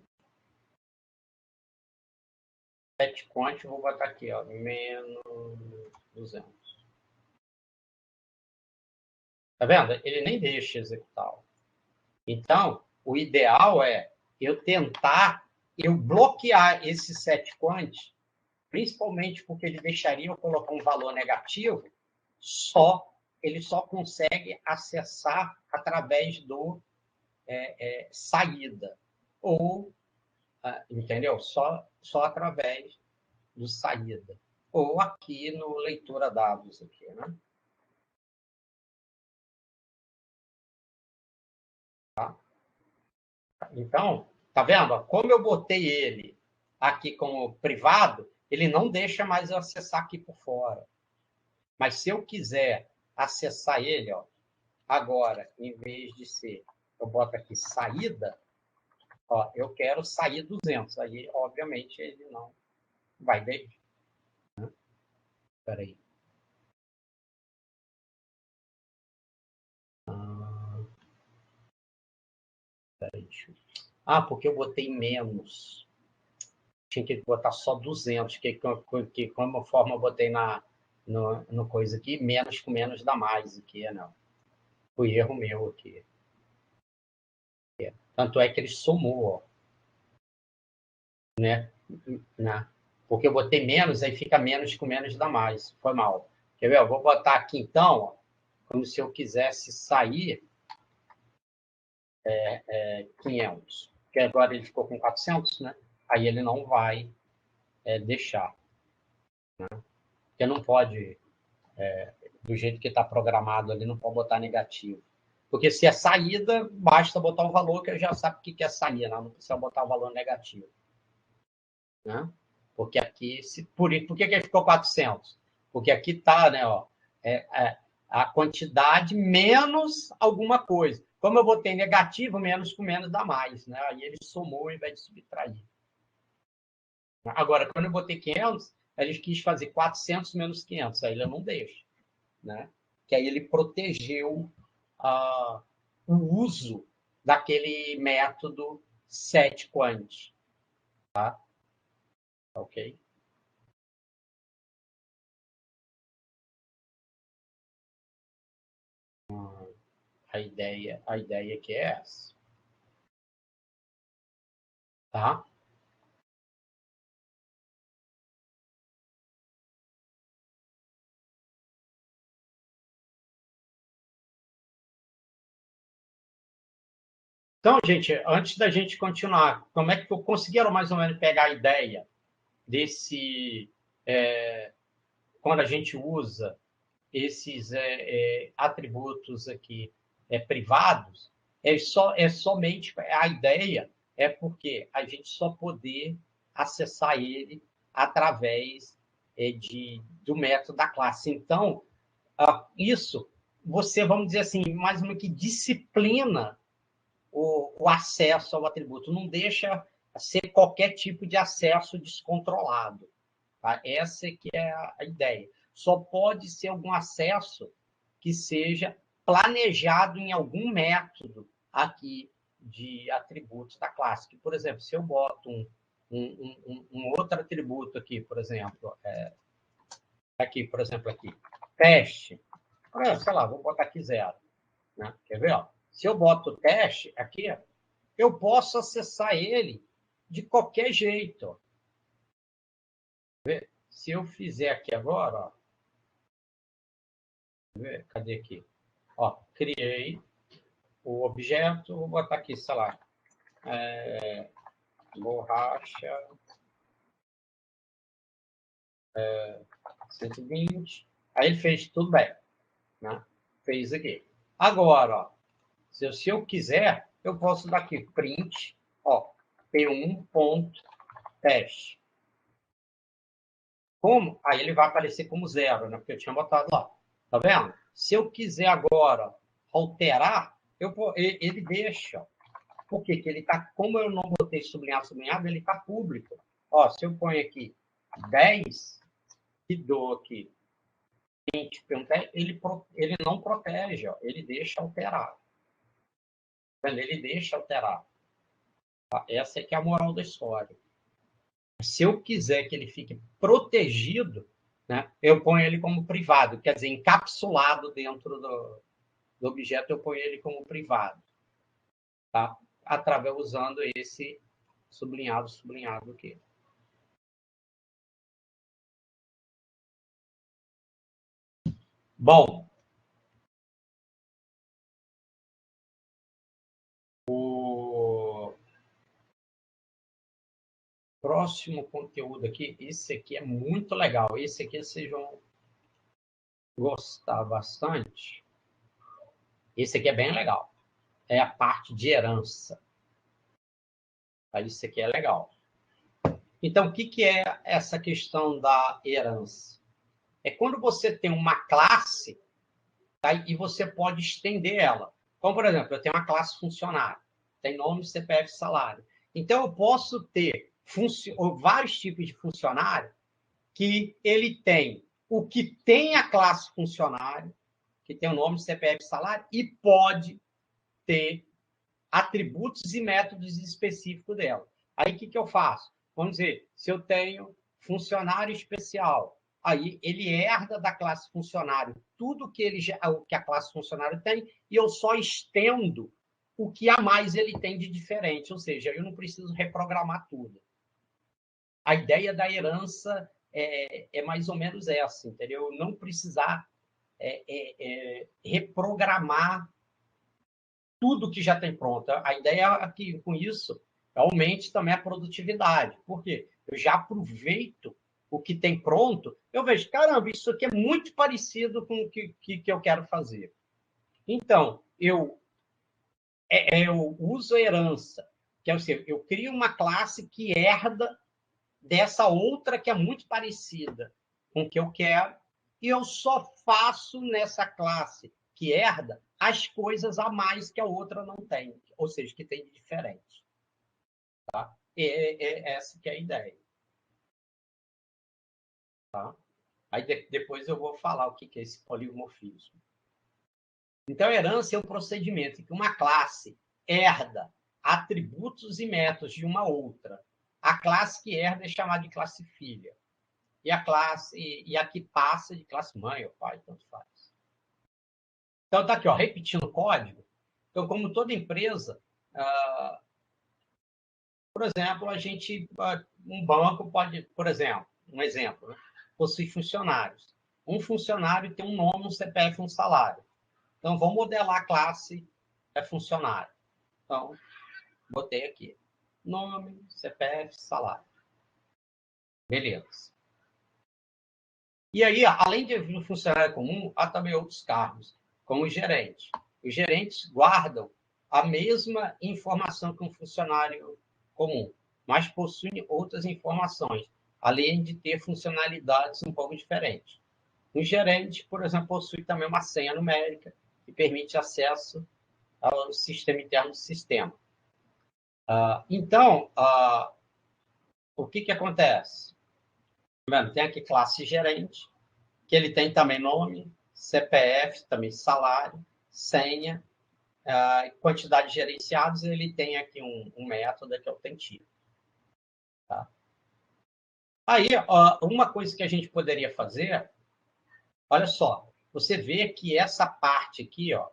setQuant, vou botar aqui, ó, menos 200. Tá vendo? Ele nem deixa executar. Então, o ideal é eu bloquear esse setQuant, principalmente porque ele deixaria eu colocar um valor negativo, ele só consegue acessar através do saída. Ou, entendeu? Só através do saída. Ou aqui no leitura dados, aqui, né? Tá? Então, tá vendo? Como eu botei ele aqui como privado, ele não deixa mais eu acessar aqui por fora. Mas se eu quiser acessar ele, ó, agora, em vez de ser eu boto aqui saída, ó, eu quero sair 200. Aí, obviamente, ele não vai deixar. Espera aí. Porque eu botei menos. Tinha que botar só 200, que como forma eu botei no coisa aqui, menos com menos dá mais aqui, não. Foi erro meu aqui. Tanto é que ele somou, ó, né? Porque eu botei menos, aí fica menos com menos dá mais. Foi mal. Quer ver? Eu vou botar aqui então, ó, como se eu quisesse sair 500. Porque agora ele ficou com 400, né? Aí ele não vai deixar. Né? Porque não pode, do jeito que está programado ali, não pode botar negativo. Porque se é saída, basta botar o valor que eu já sabe o que é sair, não precisa botar o valor negativo. Né? Porque aqui, por que ele ficou 400? Porque aqui está, né, ó, a quantidade menos alguma coisa. Como eu botei negativo, menos com menos dá mais. Né? Aí ele somou ao invés de subtrair. Agora, quando eu botei 500, a gente quis fazer 400 menos 500. Aí ele não deixa. Né? Que aí ele protegeu o uso daquele método set quant. Tá? Ok? A ideia que é essa. Tá? Então, gente, antes da gente continuar, como é que conseguiram mais ou menos pegar a ideia desse... quando a gente usa esses atributos aqui privados, somente a ideia é porque a gente só poder acessar ele através do método da classe. Então, isso, você, vamos dizer assim, mais uma que disciplina o acesso ao atributo, não deixa ser qualquer tipo de acesso descontrolado. Tá? Essa que é a ideia. Só pode ser algum acesso que seja planejado em algum método aqui de atributos da classe. Que, por exemplo, se eu boto um outro atributo aqui, por exemplo, aqui, teste, sei lá, vou botar aqui 0. Né? Quer ver? Ó? Se eu boto o teste aqui, eu posso acessar ele de qualquer jeito. Se eu fizer aqui agora, ó, cadê aqui? Ó, criei o objeto, vou botar aqui, sei lá, borracha 120. Aí ele fez tudo bem. Né? Fez aqui. Agora, ó, se eu quiser, eu posso dar aqui print, ó, p1.teste. Como? Aí ele vai aparecer como 0, né? Porque eu tinha botado lá. Tá vendo? Se eu quiser agora alterar, ele deixa. Por quê? Que ele tá, como eu não botei sublinhado, ele está público. Ó, se eu ponho aqui 10 e dou aqui 20, ele não protege, ó, ele deixa alterar. Ele deixa alterar. Essa é que é a moral da história. Se eu quiser que ele fique protegido, né, eu ponho ele como privado, quer dizer, encapsulado dentro do objeto, eu ponho ele como privado. Tá? Usando esse sublinhado aqui. Bom, o próximo conteúdo aqui, esse aqui é muito legal. Esse aqui vocês vão gostar bastante. Esse aqui é bem legal. É a parte de herança. Isso aqui é legal. Então, o que é essa questão da herança? É quando você tem uma classe, tá? E você pode estender ela. Como, por exemplo, eu tenho uma classe funcionário, tem nome, CPF, salário. Então, eu posso ter vários tipos de funcionário que ele tem o que tem a classe funcionário, que tem o nome, CPF, salário, e pode ter atributos e métodos específicos dela. Aí, o que eu faço? Vamos dizer, se eu tenho funcionário especial, aí ele herda da classe funcionário tudo que a classe funcionário tem, e eu só estendo o que a mais ele tem de diferente, ou seja, eu não preciso reprogramar tudo. A ideia da herança é mais ou menos essa, entendeu? Não precisar reprogramar tudo que já tem pronto. A ideia é que, com isso, aumente também a produtividade. Por quê? Eu já aproveito o que tem pronto, eu vejo, caramba, isso aqui é muito parecido com o que eu quero fazer. Então, eu uso a herança, que é o seguinte, eu crio uma classe que herda dessa outra que é muito parecida com o que eu quero, e eu só faço nessa classe que herda as coisas a mais que a outra não tem, ou seja, que tem de diferente. Tá? Essa que é a ideia. Tá? Aí depois eu vou falar o que é esse polimorfismo. Então, a herança é um procedimento em que uma classe herda atributos e métodos de uma outra. A classe que herda é chamada de classe filha. E a que passa de classe mãe ou pai, tanto faz. Então, está aqui, ó, repetindo o código. Então, como toda empresa, por exemplo, um banco pode, por exemplo, um exemplo, né? Possui funcionários. Um funcionário tem um nome, um CPF, um salário. Então, vamos modelar a classe funcionário. Então, botei aqui. Nome, CPF, salário. Beleza. E aí, além de um funcionário comum, há também outros cargos, como o gerente. Os gerentes guardam a mesma informação que um funcionário comum, mas possuem outras informações, além de ter funcionalidades um pouco diferentes. Um gerente, por exemplo, possui também uma senha numérica que permite acesso ao sistema interno do sistema. Então, o que acontece? Tem aqui classe gerente, que ele tem também nome, CPF, também salário, senha, quantidade de gerenciados, ele tem aqui um método que autentica. Tá? Aí, uma coisa que a gente poderia fazer, olha só, você vê que essa parte aqui, ó,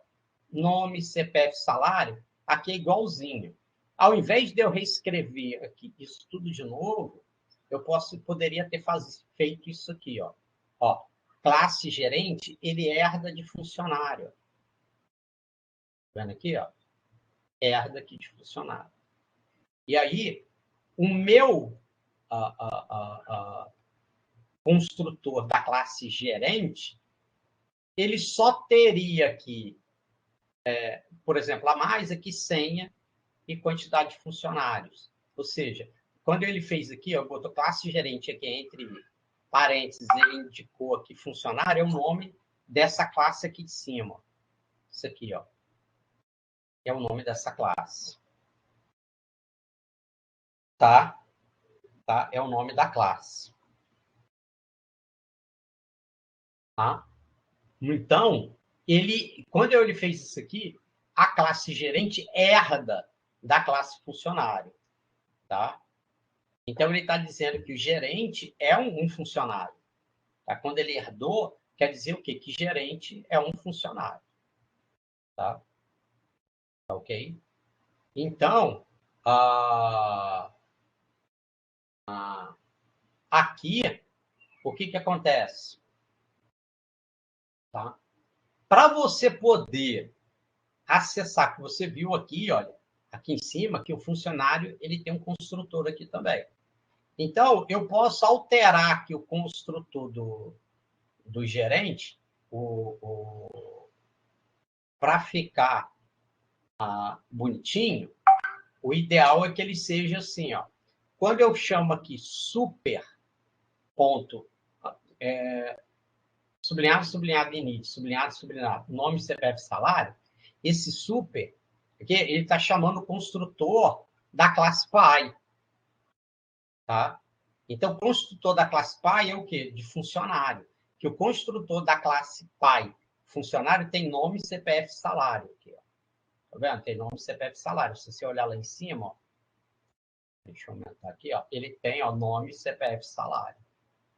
nome, CPF, salário, aqui é igualzinho. Ao invés de eu reescrever aqui isso tudo de novo, eu poderia ter feito isso aqui, ó, classe gerente, ele herda de funcionário. Vendo aqui, ó, herda aqui de funcionário. E aí, o meu construtor da classe gerente, ele só teria aqui, por exemplo, a mais aqui senha e quantidade de funcionários. Ou seja, quando ele fez aqui, eu botou classe gerente aqui entre parênteses, ele indicou aqui funcionário, é o nome dessa classe aqui de cima. Isso aqui, ó. É o nome dessa classe. Tá? Tá? É o nome da classe. Tá? Então, quando ele fez isso aqui, a classe gerente herda da classe funcionário. Tá? Então, ele está dizendo que o gerente é um funcionário. Tá? Quando ele herdou, quer dizer o quê? Que gerente é um funcionário. Tá? Ok? Então, aqui, o que acontece? Tá? Para você poder acessar, que você viu aqui, olha, aqui em cima, que o funcionário ele tem um construtor aqui também. Então, eu posso alterar aqui o construtor do gerente para ficar bonitinho. O ideal é que ele seja assim, ó. Quando eu chamo aqui super ponto, sublinhado, sublinhado, init, sublinhado, sublinhado, nome, CPF, salário, esse super, porque ele está chamando o construtor da classe pai. Tá? Então, o construtor da classe pai é o quê? De funcionário. Que o construtor da classe pai, funcionário, tem nome, CPF, salário. Aqui, ó. Tá vendo? Tem nome, CPF, salário. Se você olhar lá em cima, ó, deixa eu aumentar aqui, ó, ele tem ó, nome, CPF, salário.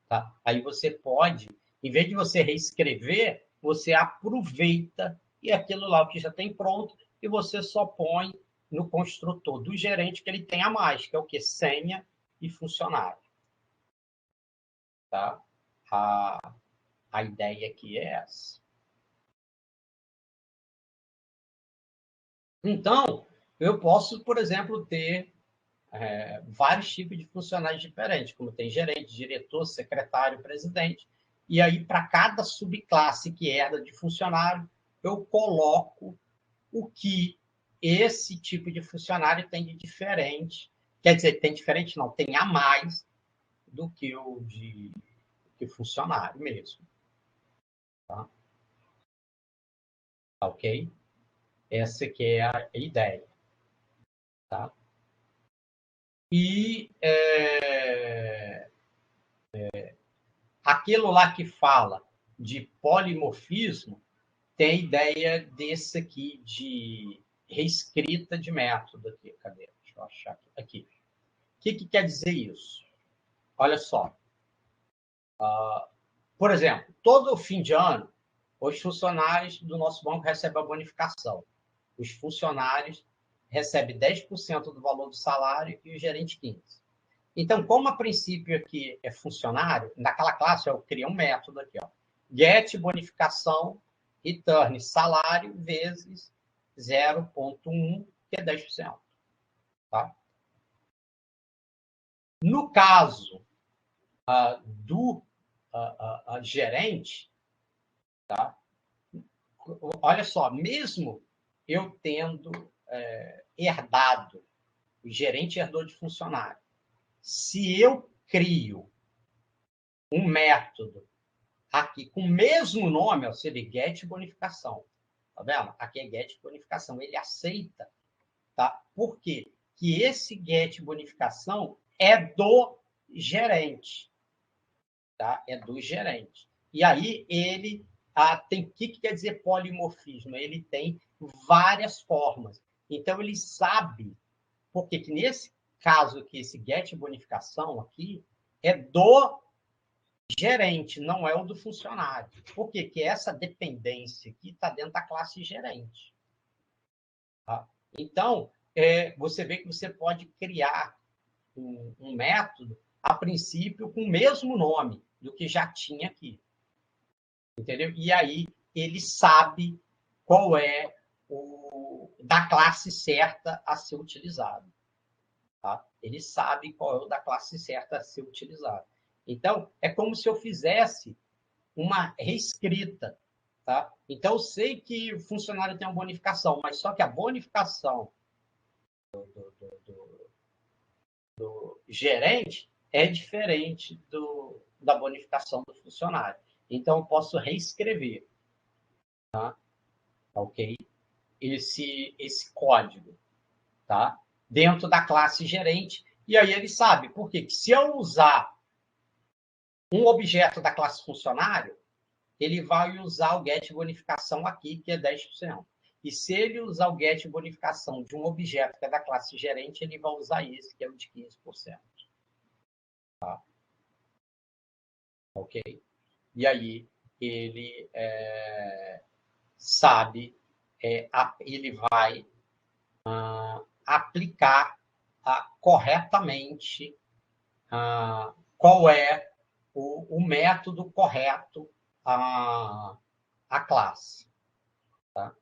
Tá? Aí você pode, em vez de você reescrever, você aproveita e aquilo lá o que já tem pronto e você só põe no construtor do gerente que ele tem a mais, que é o quê? Senha e funcionário. Tá? A ideia aqui é essa. Então, eu posso, por exemplo, ter vários tipos de funcionários diferentes, como tem gerente, diretor, secretário, presidente. E aí, para cada subclasse que herda de funcionário, eu coloco o que esse tipo de funcionário tem de diferente. Quer dizer, tem diferente, não, tem a mais do que o de funcionário mesmo. Tá? Ok? Essa aqui é a ideia. Tá? E aquilo lá que fala de polimorfismo tem a ideia desse aqui de reescrita de método. Aqui. Cadê? Deixa eu achar aqui. O que quer dizer isso? Olha só. Por exemplo, todo fim de ano, os funcionários do nosso banco recebem a bonificação. Os funcionários recebem 10% do valor do salário e o gerente 15%. Então, como a princípio aqui é funcionário, naquela classe eu criei um método aqui, ó. Get bonificação, return salário vezes 0,1, que é 10%. Tá? No caso do gerente, tá? Olha só, mesmo eu tendo herdado, o gerente herdou de funcionário, se eu crio um método aqui com o mesmo nome, ó, seria get bonificação. Tá vendo? Aqui é get bonificação. Ele aceita, tá? Por quê? Que esse get bonificação é do gerente, tá? É do gerente. E aí ele tem o que quer dizer polimorfismo? Ele tem várias formas. Então ele sabe, porque que nesse caso aqui, esse get bonificação aqui é do gerente, não é o do funcionário. Por quê? Porque essa dependência aqui está dentro da classe gerente. Tá? Então, você vê que você pode criar um método, a princípio, com o mesmo nome do que já tinha aqui. Entendeu? E aí ele sabe qual é o da classe certa a ser utilizado. Tá? Ele sabe qual é o da classe certa a ser utilizado. Então, é como se eu fizesse uma reescrita. Tá? Então, eu sei que o funcionário tem uma bonificação, mas só que a bonificação do gerente é diferente da bonificação do funcionário. Então, eu posso reescrever, tá? Ok? Esse código, tá? Dentro da classe gerente, e aí ele sabe. Por quê? Que se eu usar um objeto da classe funcionário, ele vai usar o get bonificação aqui, que é 10%. E se ele usar o get bonificação de um objeto que é da classe gerente, ele vai usar esse, que é o de 15%. Tá? Ok? E aí ele sabe, ele vai aplicar corretamente qual é o método correto à classe. Tá?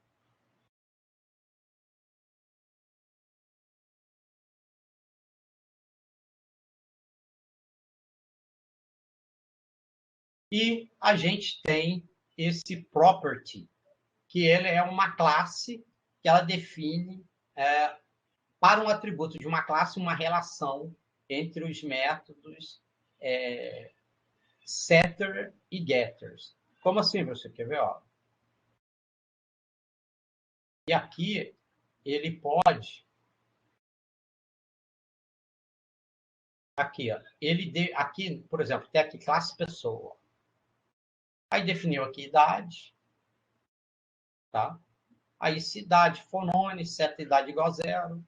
E a gente tem esse property, que ele é uma classe que ela define, para um atributo de uma classe, uma relação entre os métodos setter e getters. Como assim, você quer ver? Ó? E aqui ele pode... Aqui, ó, aqui, por exemplo, tem aqui classe pessoa. Aí definiu aqui idade, tá? Aí se idade for nome, certa idade igual a 0,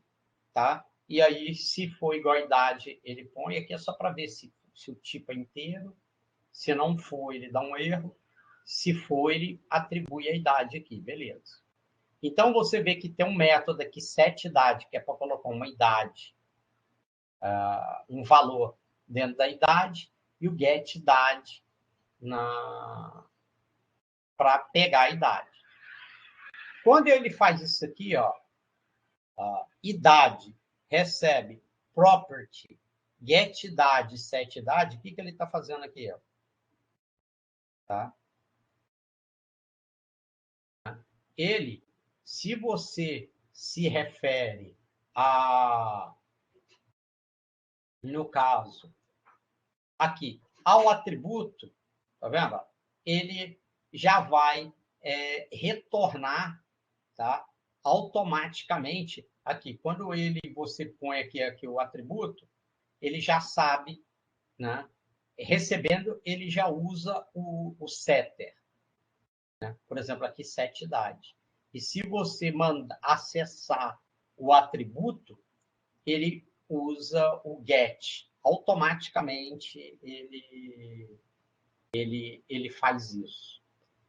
tá? E aí, se for igual a idade, ele põe aqui, é só para ver se o tipo é inteiro. Se não for, ele dá um erro. Se for, ele atribui a idade aqui, beleza. Então, você vê que tem um método aqui, setIdade, que é para colocar uma idade, um valor dentro da idade, e o getIdade para pegar a idade. Quando ele faz isso aqui, ó, idade recebe property, getIdade, setIdade, o que ele está fazendo aqui? Ó? Tá? Ele, se você se refere no caso, aqui, ao atributo, tá vendo? Ele já vai retornar, tá? Automaticamente aqui. Quando você põe aqui o atributo, ele já sabe, né? Recebendo, ele já usa o setter. Né? Por exemplo, aqui, setIdade. E se você acessar o atributo, ele usa o get. Automaticamente, ele faz isso.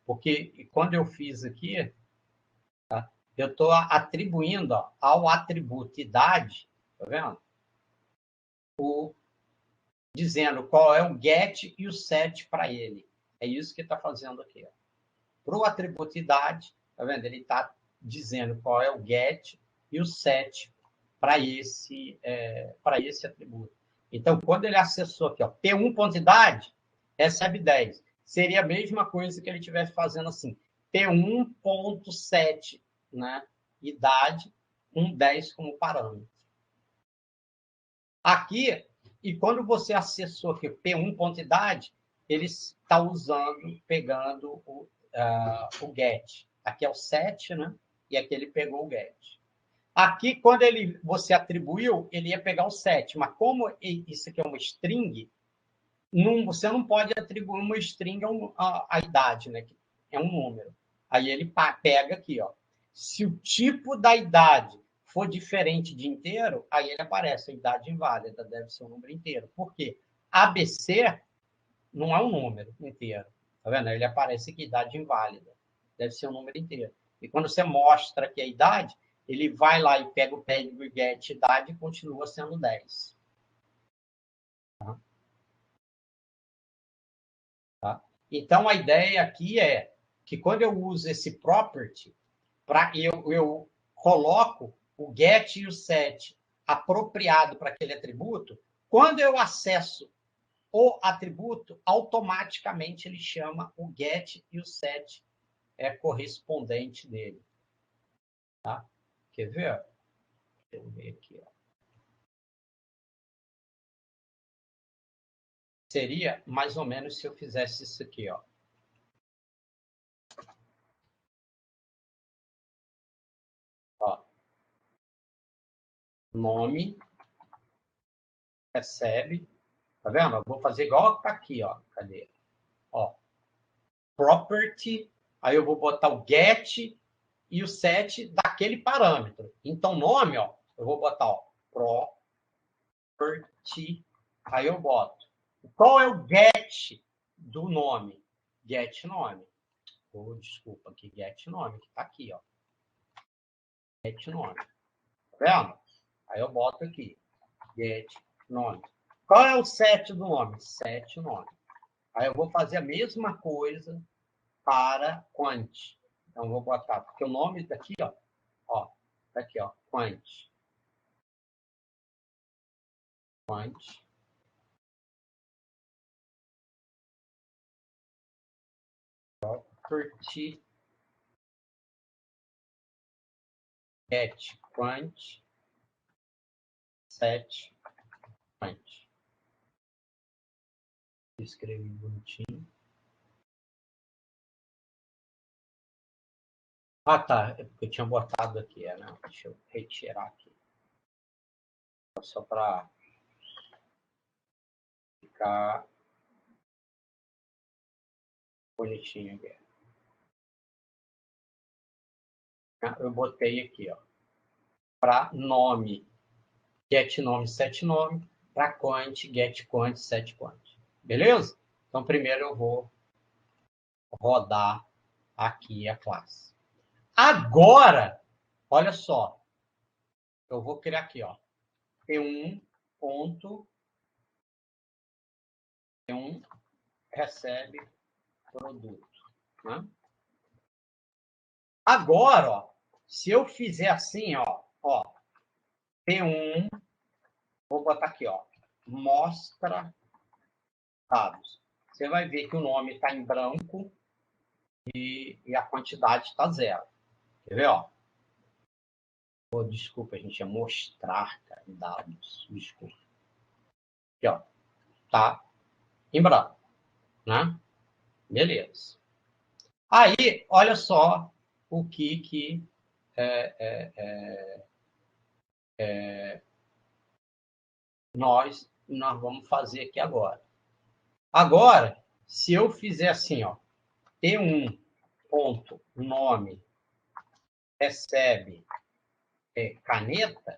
Porque quando eu fiz aqui, tá? Eu estou atribuindo ao atributo idade, tá vendo? Dizendo qual é o get e o set para ele. É isso que está fazendo aqui. Para o atributo idade, tá vendo? Ele está dizendo qual é o get e o set para esse atributo. Então, quando ele acessou aqui, ó, P1.idade, recebe 10. Seria a mesma coisa que ele estivesse fazendo assim, P1.7, né? Idade, 10 como parâmetro. Aqui, e quando você acessou aqui P1.idade, ele está pegando o get. Aqui é o set, né? E aqui ele pegou o get. Aqui, quando você atribuiu, ele ia pegar o set. Mas como isso aqui é uma string, você não pode atribuir uma string à idade, né? É um número. Aí ele pega aqui, ó. Se o tipo da idade for diferente de inteiro, aí ele aparece a idade inválida, deve ser um número inteiro. Por quê? ABC não é um número inteiro. Tá vendo? Ele aparece aqui, idade inválida. Deve ser um número inteiro. E quando você mostra aqui a idade, ele vai lá e pega o pedigree get idade e continua sendo 10. Tá? Então, a ideia aqui é que quando eu uso esse property, eu coloco o get e o set apropriado para aquele atributo, quando eu acesso o atributo, automaticamente ele chama o get e o set correspondente dele. Tá? Quer ver? Deixa eu ver aqui. Ó. Seria mais ou menos se eu fizesse isso aqui. Ó. Ó. Nome, recebe. Tá vendo? Eu vou fazer igual tá aqui. Ó. Cadê? Ó. Property. Aí eu vou botar o get e o set daquele parâmetro. Então, nome, ó, eu vou botar ó, property. Aí eu boto. Qual é o get do nome? Get nome. Oh, desculpa, aqui, get nome, que tá aqui, ó. Get nome. Tá vendo? Aí eu boto aqui. Get nome. Qual é o set do nome? Set nome. Aí eu vou fazer a mesma coisa para quant. Então, eu vou botar, porque o nome daqui, ó, tá aqui, ó, quant. Quant. Property get quant set quant. Escrevi bonitinho. Ah, tá. É porque eu tinha botado aqui, né? Deixa eu retirar aqui. Só para ficar bonitinho aqui. Eu botei aqui, ó. Para nome, get nome, set nome. Para quant, get quant, set quant. Beleza? Então, primeiro eu vou rodar aqui a classe. Agora, olha só. Eu vou criar aqui, ó. P1 ponto P1 recebe produto. Né? Agora, ó, se eu fizer assim, ó, P1, vou botar aqui, ó, mostra dados. Você vai ver que o nome está em branco e a quantidade está zero. Quer ver, ó? Oh, desculpa, a gente ia mostrar, cara, dados. Desculpa. Aqui, ó. Tá em branco, né? Beleza. Aí, olha só o que nós vamos fazer aqui agora. Agora, se eu fizer assim, ó, P1 ponto nome recebe caneta,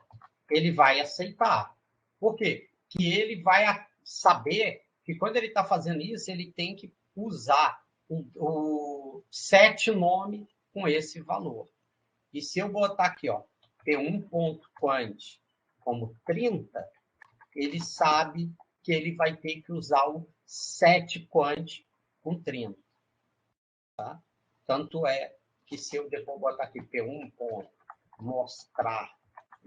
ele vai aceitar. Por quê? Que ele vai saber que quando ele está fazendo isso, ele tem que usar o set nome com esse valor. E se eu botar aqui, ó, P1.quant como 30, ele sabe que ele vai ter que usar o set quant com 30. Tá? Tanto é que se eu depois botar aqui P1 mostrar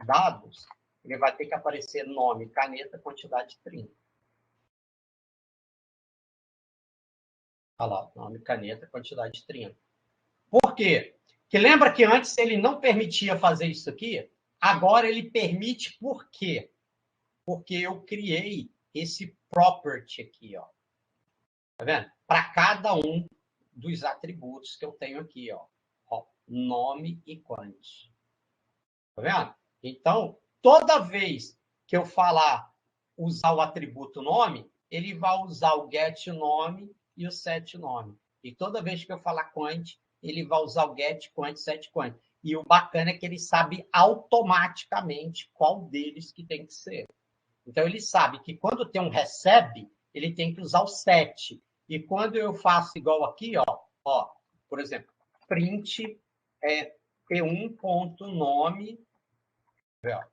dados, ele vai ter que aparecer nome, caneta, quantidade 30. Olha lá, nome, caneta, quantidade 30. Por quê? Porque lembra que antes ele não permitia fazer isso aqui? Agora ele permite por quê? Porque eu criei esse property aqui, ó. Tá vendo? Para cada um dos atributos que eu tenho aqui, ó. Nome e quant. Tá vendo? Então, toda vez que eu falar usar o atributo nome, ele vai usar o get nome e o set nome. E toda vez que eu falar quant, ele vai usar o get, quant, set, quant. E o bacana é que ele sabe automaticamente qual deles que tem que ser. Então, ele sabe que quando tem um recebe, ele tem que usar o set. E quando eu faço igual aqui, ó, por exemplo, print P1.nome, ó,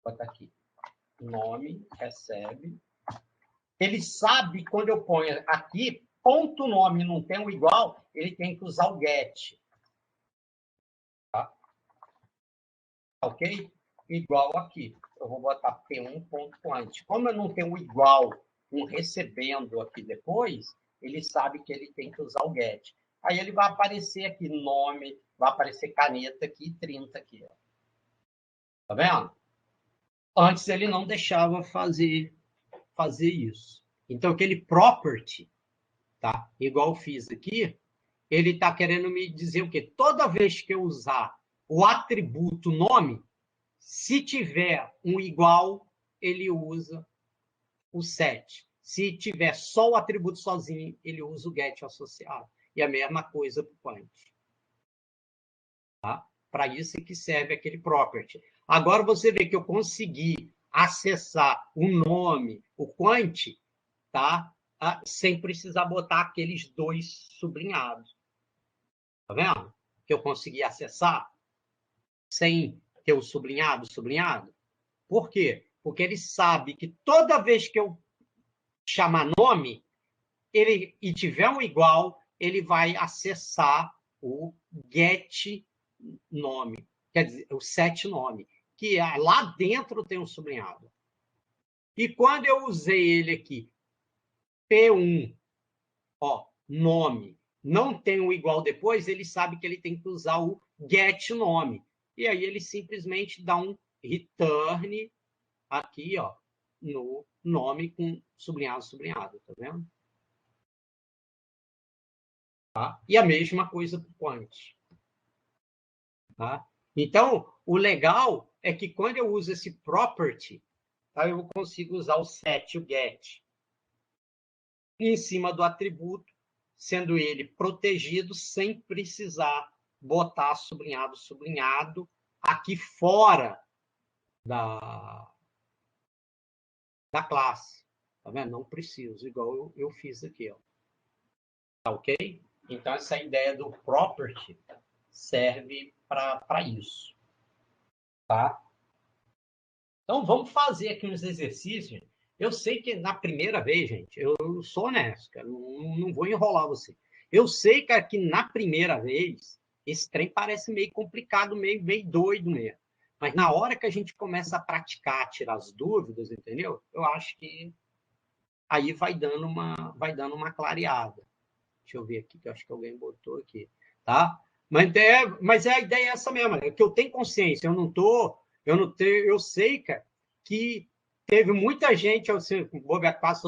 bota aqui, nome, recebe. Ele sabe, quando eu ponho aqui, ponto nome não tem o igual, ele tem que usar o get. Tá? Ok? Igual aqui. Eu vou botar P1.quant. Como eu não tenho igual um recebendo aqui depois, ele sabe que ele tem que usar o get. Aí ele vai aparecer aqui nome, vai aparecer caneta aqui, 30 aqui. Ó. Tá vendo? Antes ele não deixava fazer isso. Então, aquele property, tá? Igual eu fiz aqui, ele está querendo me dizer o quê? Toda vez que eu usar o atributo nome, se tiver um igual, ele usa o set. Se tiver só o atributo sozinho, ele usa o get associado. E a mesma coisa para o quant. Tá? Para isso é que serve aquele property. Agora você vê que eu consegui acessar o nome, o quant, tá? Sem precisar botar aqueles dois sublinhados. Tá vendo? Que eu consegui acessar sem ter o sublinhado. Por quê? Porque ele sabe que toda vez que eu chamar nome e tiver um igual, ele vai acessar o get nome, quer dizer, o set nome, que lá dentro tem um sublinhado. E quando eu usei ele aqui, P1, ó, nome, não tem um igual depois, ele sabe que ele tem que usar o get nome. E aí ele simplesmente dá um return aqui, ó, no nome com sublinhado, tá vendo? Tá? E a mesma coisa para o quant. Tá? Então, o legal é que quando eu uso esse property, tá, eu consigo usar o set e o get em cima do atributo, sendo ele protegido sem precisar botar sublinhado, sublinhado aqui fora da classe. Tá vendo? Não preciso, igual eu fiz aqui. Ó. Tá ok? Então, essa ideia do property serve para isso. Tá? Então, vamos fazer aqui uns exercícios. Eu sei que na primeira vez, gente, eu sou honesto, cara, não vou enrolar você. Eu sei, cara, que na primeira vez, esse trem parece meio complicado, meio doido mesmo. Mas na hora que a gente começa a praticar, tirar as dúvidas, entendeu? Eu acho que aí vai dando uma clareada. Deixa eu ver aqui, que eu acho que alguém botou aqui, tá? Mas a ideia é essa mesmo, é que eu tenho consciência, eu sei, cara, que teve muita gente, assim, todo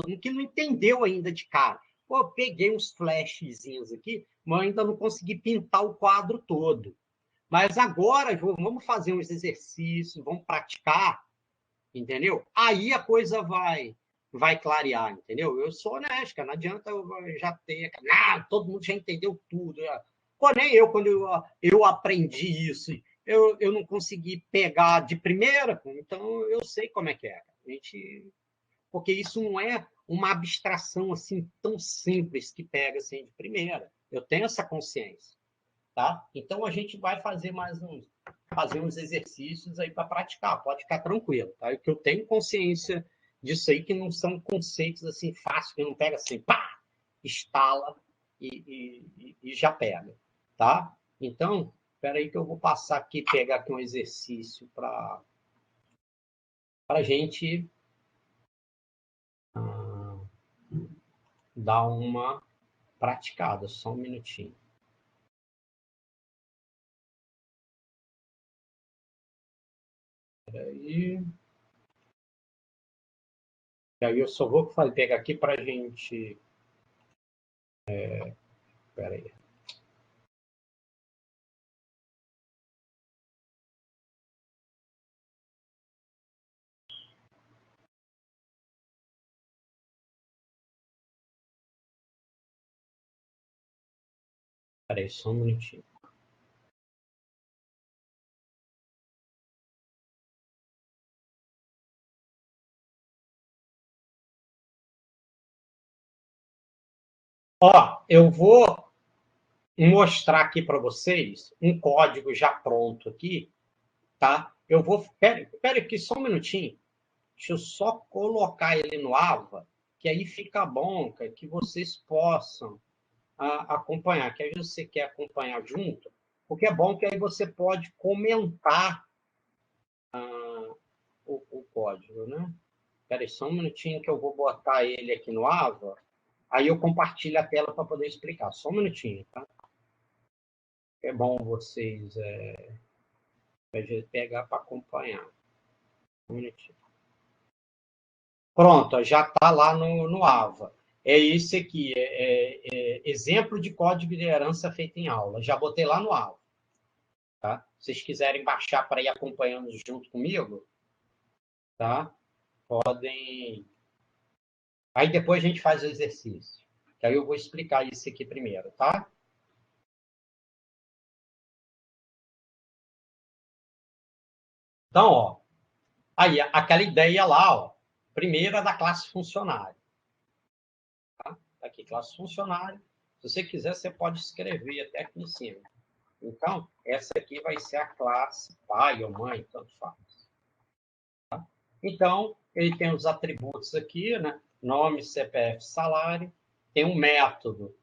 mundo, que não entendeu ainda de cara. Pô, peguei uns flashzinhos aqui, mas ainda não consegui pintar o quadro todo. Mas agora, vamos fazer uns exercícios, vamos praticar, entendeu? Aí a coisa vai clarear, entendeu? Eu sou honesto, cara, não adianta eu já ter, todo mundo já entendeu tudo. Pô, nem eu, quando eu aprendi isso, eu não consegui pegar de primeira, então eu sei como é que é. A gente, porque isso não é uma abstração assim tão simples que pega assim de primeira. Eu tenho essa consciência, tá? Então a gente vai fazer uns exercícios aí para praticar, pode ficar tranquilo, tá? Que eu tenho consciência disso aí, que não são conceitos assim fáceis, que não pega assim, pá, estala e já pega, tá? Então, espera aí que eu vou passar aqui, pegar aqui um exercício para a gente dar uma praticada, só um minutinho. Peraí. E aí eu só vou pegar aqui para a gente. Peraí. Peraí, só um minutinho. Ó, eu vou mostrar aqui para vocês um código já pronto aqui, tá? Eu vou. Pera aqui só um minutinho. Deixa eu só colocar ele no AVA, que aí fica bom, que vocês possam acompanhar. Que aí você quer acompanhar junto, porque é bom que aí você pode comentar o código, né? Espera aí só um minutinho que eu vou botar ele aqui no AVA, aí eu compartilho a tela para poder explicar. Só um minutinho, tá? É bom vocês pegar para acompanhar. Um minutinho. Pronto, já está lá no AVA. É esse aqui, exemplo de código de herança feito em aula. Já botei lá no AVA. Tá? Se vocês quiserem baixar para ir acompanhando junto comigo, tá? Podem. Aí depois a gente faz o exercício. Que aí eu vou explicar isso aqui primeiro, tá? Então, ó, aí aquela ideia lá, ó, primeira da classe funcionário. Tá? Aqui, classe funcionário. Se você quiser, você pode escrever até aqui em cima. Então, essa aqui vai ser a classe pai ou mãe, tanto faz. Tá? Então, ele tem os atributos aqui, né? Nome, CPF, salário. Tem um método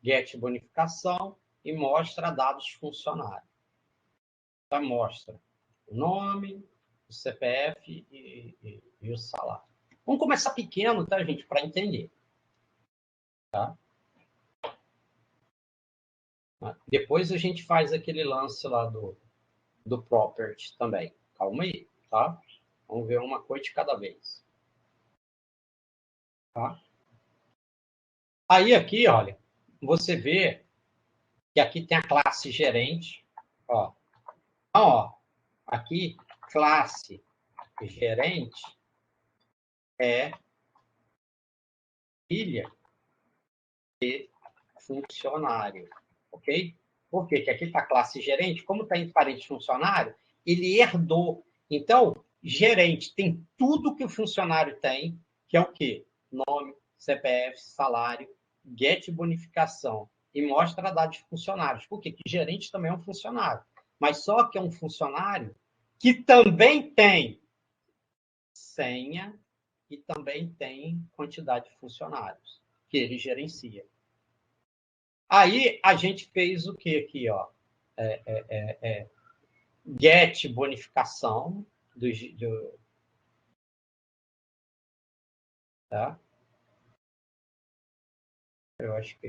get bonificação e mostra dados funcionários. Então, mostra o nome, o CPF e o salário. Vamos começar pequeno, tá, gente? Para entender. Tá? Depois a gente faz aquele lance lá do property também. Calma aí, tá? Vamos ver uma coisa de cada vez. Tá? Aí aqui, olha, você vê que aqui tem a classe gerente, ó. Então, ó, aqui, classe gerente é filha de funcionário, ok? Por quê? Porque aqui está a classe gerente, como está em parente funcionário, ele herdou. Então, gerente tem tudo que o funcionário tem, que é o quê? Nome, CPF, salário, get bonificação e mostra dados de funcionários. Por quê? Porque gerente também é um funcionário, mas só que é um funcionário que também tem senha e também tem quantidade de funcionários que ele gerencia. Aí a gente fez o que aqui, ó? Get bonificação tá? Eu acho que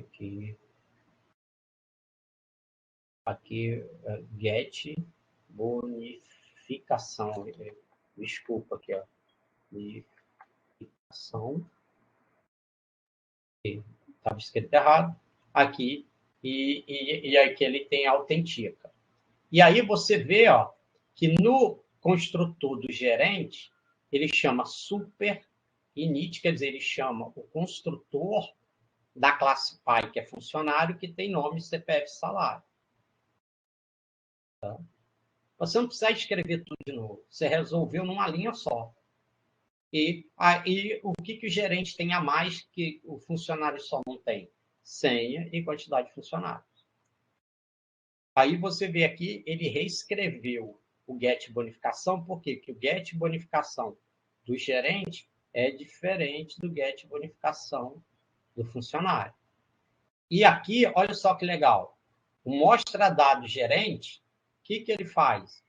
aqui get bonificação. Desculpa aqui, ó. Bonificação. Estava escrito errado. Aqui. E aqui ele tem autentica. E aí você vê, ó, que no construtor do gerente, ele chama super init, quer dizer, ele chama o construtor da classe pai, que é funcionário, que tem nome, CPF, salário. Tá? Você não precisa escrever tudo de novo. Você resolveu numa linha só. E aí, o que o gerente tem a mais que o funcionário só não tem? Senha e quantidade de funcionários. Aí você vê aqui, ele reescreveu o get bonificação, por quê? Porque o get bonificação do gerente é diferente do get bonificação do funcionário. E aqui, olha só que legal, o mostra dados gerente, o que ele faz?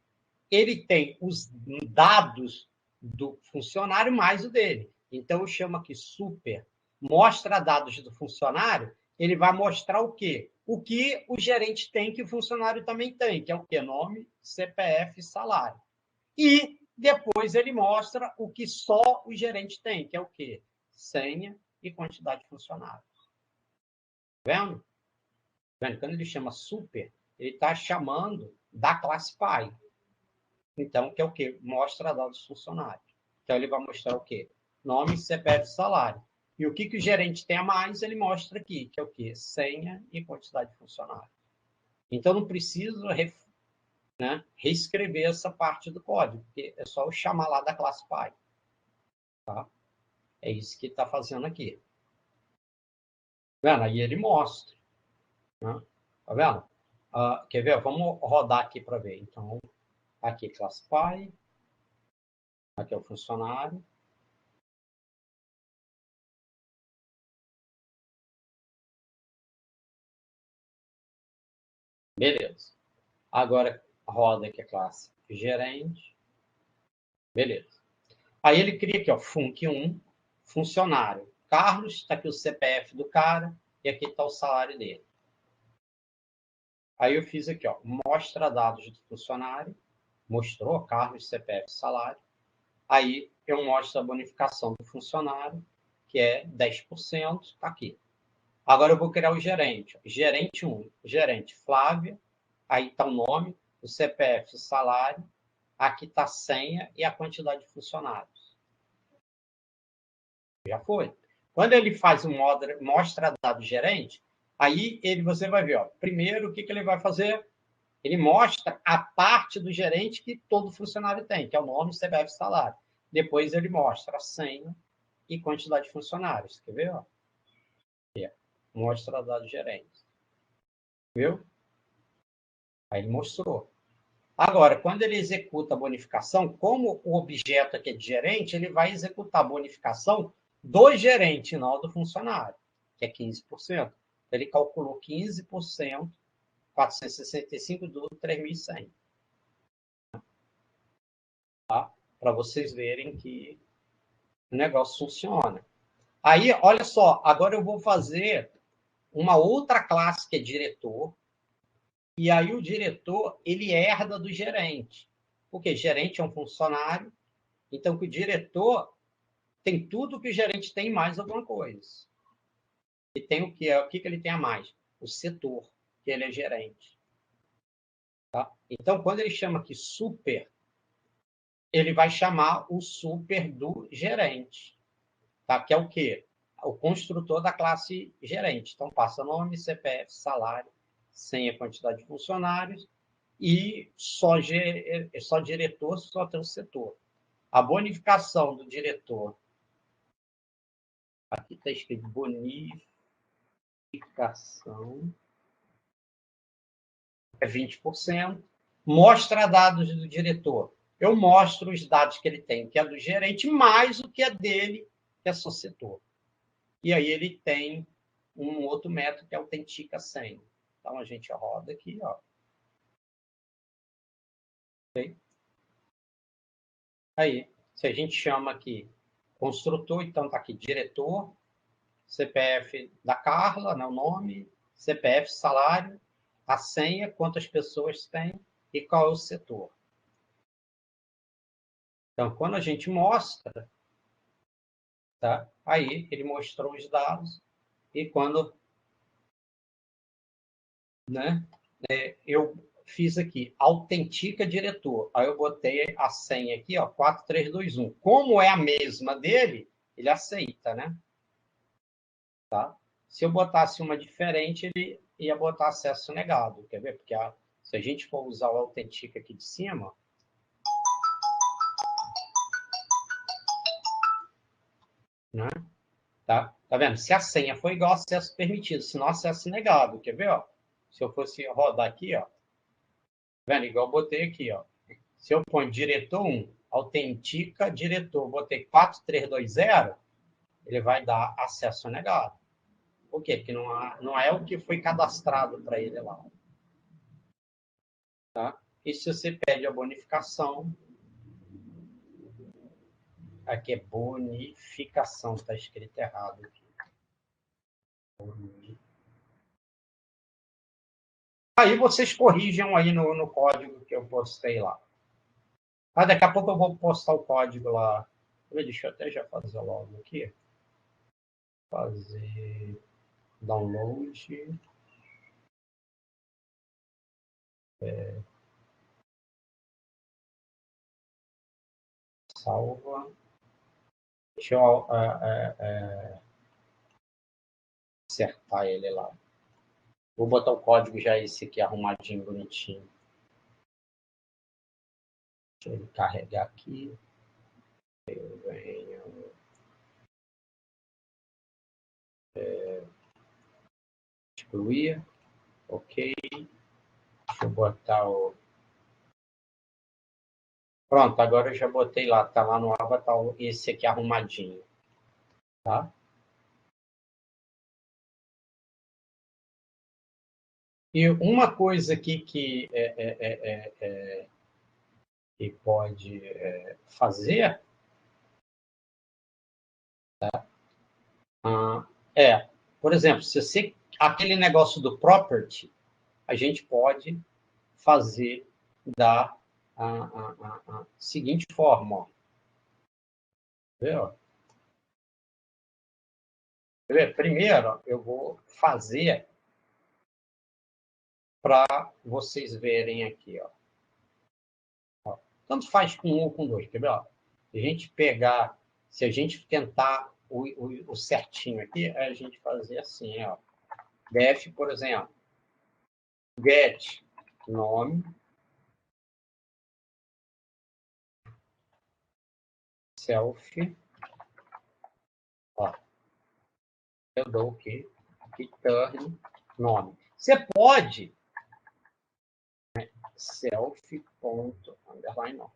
Ele tem os dados do funcionário mais o dele. Então, eu chamo aqui super mostra dados do funcionário, ele vai mostrar o quê? O que o gerente tem que o funcionário também tem, que é o quê? Nome, CPF, salário. E depois ele mostra o que só o gerente tem, que é o quê? Senha e quantidade de funcionários. Tá vendo? Quando ele chama super, ele está chamando da classe pai. Então, que é o quê? Mostra dados funcionários. Então, ele vai mostrar o quê? Nome, CPF, salário. E o que o gerente tem a mais, ele mostra aqui, que é o quê? Senha e quantidade de funcionário. Então, não preciso reescrever essa parte do código, porque é só eu chamar lá da classe pai. Tá? É isso que está fazendo aqui. Tá vendo? Aí ele mostra. Né? Tá vendo? Quer ver? Vamos rodar aqui para ver. Então, aqui classe pai. Aqui é o funcionário. Beleza. Agora roda aqui a classe gerente. Beleza. Aí ele cria aqui, ó, func1, funcionário. Carlos, está aqui o CPF do cara e aqui está o salário dele. Aí eu fiz aqui, ó, mostra dados do funcionário. Mostrou Carlos, CPF, salário. Aí eu mostro a bonificação do funcionário, que é 10%, está aqui. Agora eu vou criar o gerente. Gerente 1, gerente Flávia, aí está o nome, o CPF, o salário, aqui está a senha e a quantidade de funcionários. Já foi. Quando ele faz um mostra dado gerente, aí você vai ver, ó, primeiro o que ele vai fazer? Ele mostra a parte do gerente que todo funcionário tem, que é o nome, CPF, salário. Depois ele mostra a senha e quantidade de funcionários. Quer ver? Ó? Mostra dados gerentes. Viu? Aí ele mostrou. Agora, quando ele executa a bonificação, como o objeto aqui é de gerente, ele vai executar a bonificação do gerente, não do funcionário, que é 15%. Ele calculou 15%, 465 do 3.100. Tá? Para vocês verem que o negócio funciona. Aí, olha só, agora eu vou fazer uma outra classe que é diretor, e aí o diretor, ele herda do gerente. Porque gerente é um funcionário, então que o diretor tem tudo que o gerente tem mais alguma coisa. E tem o que? O que ele tem a mais? O setor, que ele é gerente. Tá? Então, quando ele chama aqui super, ele vai chamar o super do gerente, tá? Que é o quê? O construtor da classe gerente. Então, passa nome, CPF, salário, senha, quantidade de funcionários e só diretor, só tem o setor. A bonificação do diretor, aqui está escrito bonificação, é 20%. Mostra dados do diretor. Eu mostro os dados que ele tem, que é do gerente, mais o que é dele, que é só setor. E aí ele tem um outro método que autentica a senha. Então a gente roda aqui, ó. Okay? Aí, se a gente chama aqui construtor, então está aqui diretor, CPF da Carla, né, o nome, CPF, salário, a senha, quantas pessoas tem e qual é o setor. Então, quando a gente mostra, tá? Aí ele mostrou os dados e quando, né, eu fiz aqui, autentica diretor. Aí eu botei a senha aqui, ó, 4321. Como é a mesma dele, ele aceita, né? Tá? Se eu botasse uma diferente, ele ia botar acesso negado. Quer ver? Porque se a gente for usar o autentica aqui de cima, né? Tá vendo? Se a senha for igual, acesso permitido, senão acesso negado. Quer ver? Ó? Se eu fosse rodar aqui, ó, vendo? Igual eu botei aqui, ó. Se eu pôr diretor 1, autentica diretor, botei 4320, ele vai dar acesso negado. Por quê? Porque não é o que foi cadastrado para ele lá. Tá? E se você pede a bonificação, aqui é bonificação, está escrito errado aqui. Aí vocês corrijam aí no código que eu postei lá. Ah, daqui a pouco eu vou postar o código lá. Deixa eu até já fazer logo aqui. Fazer download. Salva. Deixa eu acertar ele lá. Vou botar o código já esse aqui arrumadinho, bonitinho. Deixa ele carregar aqui. Eu venho. Excluir. Ok. Deixa eu botar o. Pronto, agora eu já botei lá. Tá lá no avatar esse aqui arrumadinho. Tá? E uma coisa aqui que que pode fazer por exemplo, se você aquele negócio do property, a gente pode fazer da seguinte forma, ó. Primeiro, eu vou fazer para vocês verem aqui, ó. Tanto faz com um ou com dois, quer ver? Ó? Se a gente pegar, se a gente tentar o certinho aqui, a gente fazer assim, ó. Def, por exemplo, get nome, self, ó, eu dou o quê? Return nome. Você pode self.underline nome.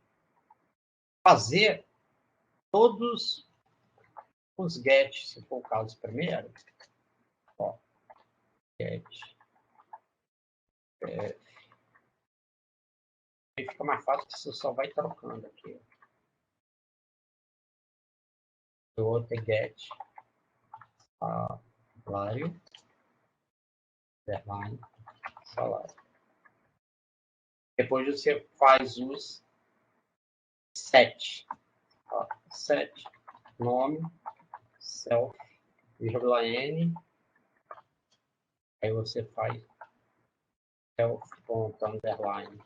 Fazer todos os get, se for o caso primeiro, ó, get, aí fica mais fácil que você só vai trocando aqui. O outro é get salário, underline, salário. Depois você faz os set. Ó, set, nome, self, vírgula N. Aí você faz self.underline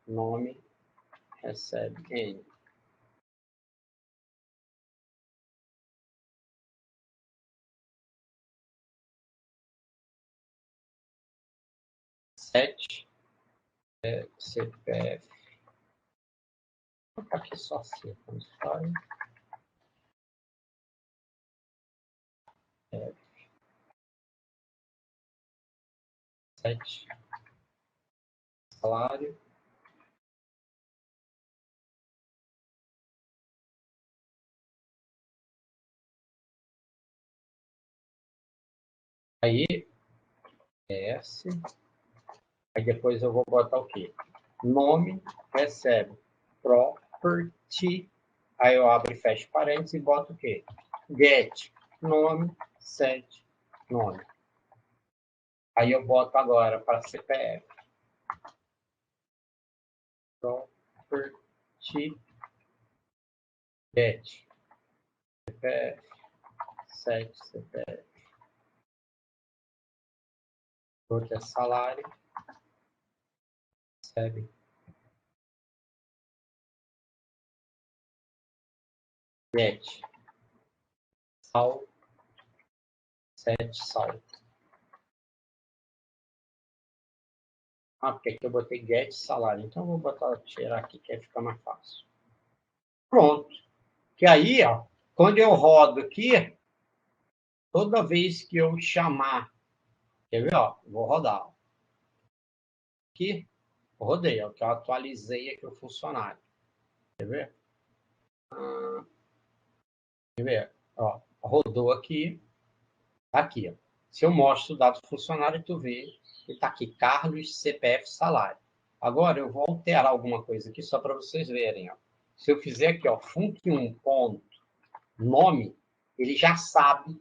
nome recebe N. CPF. Vou colocar aqui só C, como se faz. Sete. Salário. Aí, S. Aí depois eu vou botar o quê? Nome recebe property. Aí eu abro e fecho parênteses e boto o quê? Get nome, set nome. Aí eu boto agora para CPF. Property get CPF set CPF. Outro é salário. Recebe. Get sal. Set sal. Porque aqui eu botei get salário. Então eu vou botar, tirar aqui, que aí fica mais fácil. Pronto. Que aí, ó, quando eu rodo aqui, toda vez que eu chamar, quer ver, ó, vou rodar. Ó. Aqui, rodei, ó, que eu atualizei aqui o funcionário. Quer ver? Quer ver? Ó, rodou aqui. Aqui, ó. Se eu mostro o dado do funcionário, tu vê que está aqui, Carlos, CPF, salário. Agora, eu vou alterar alguma coisa aqui, só para vocês verem. Ó. Se eu fizer aqui, ó, func1.nome, ele já sabe,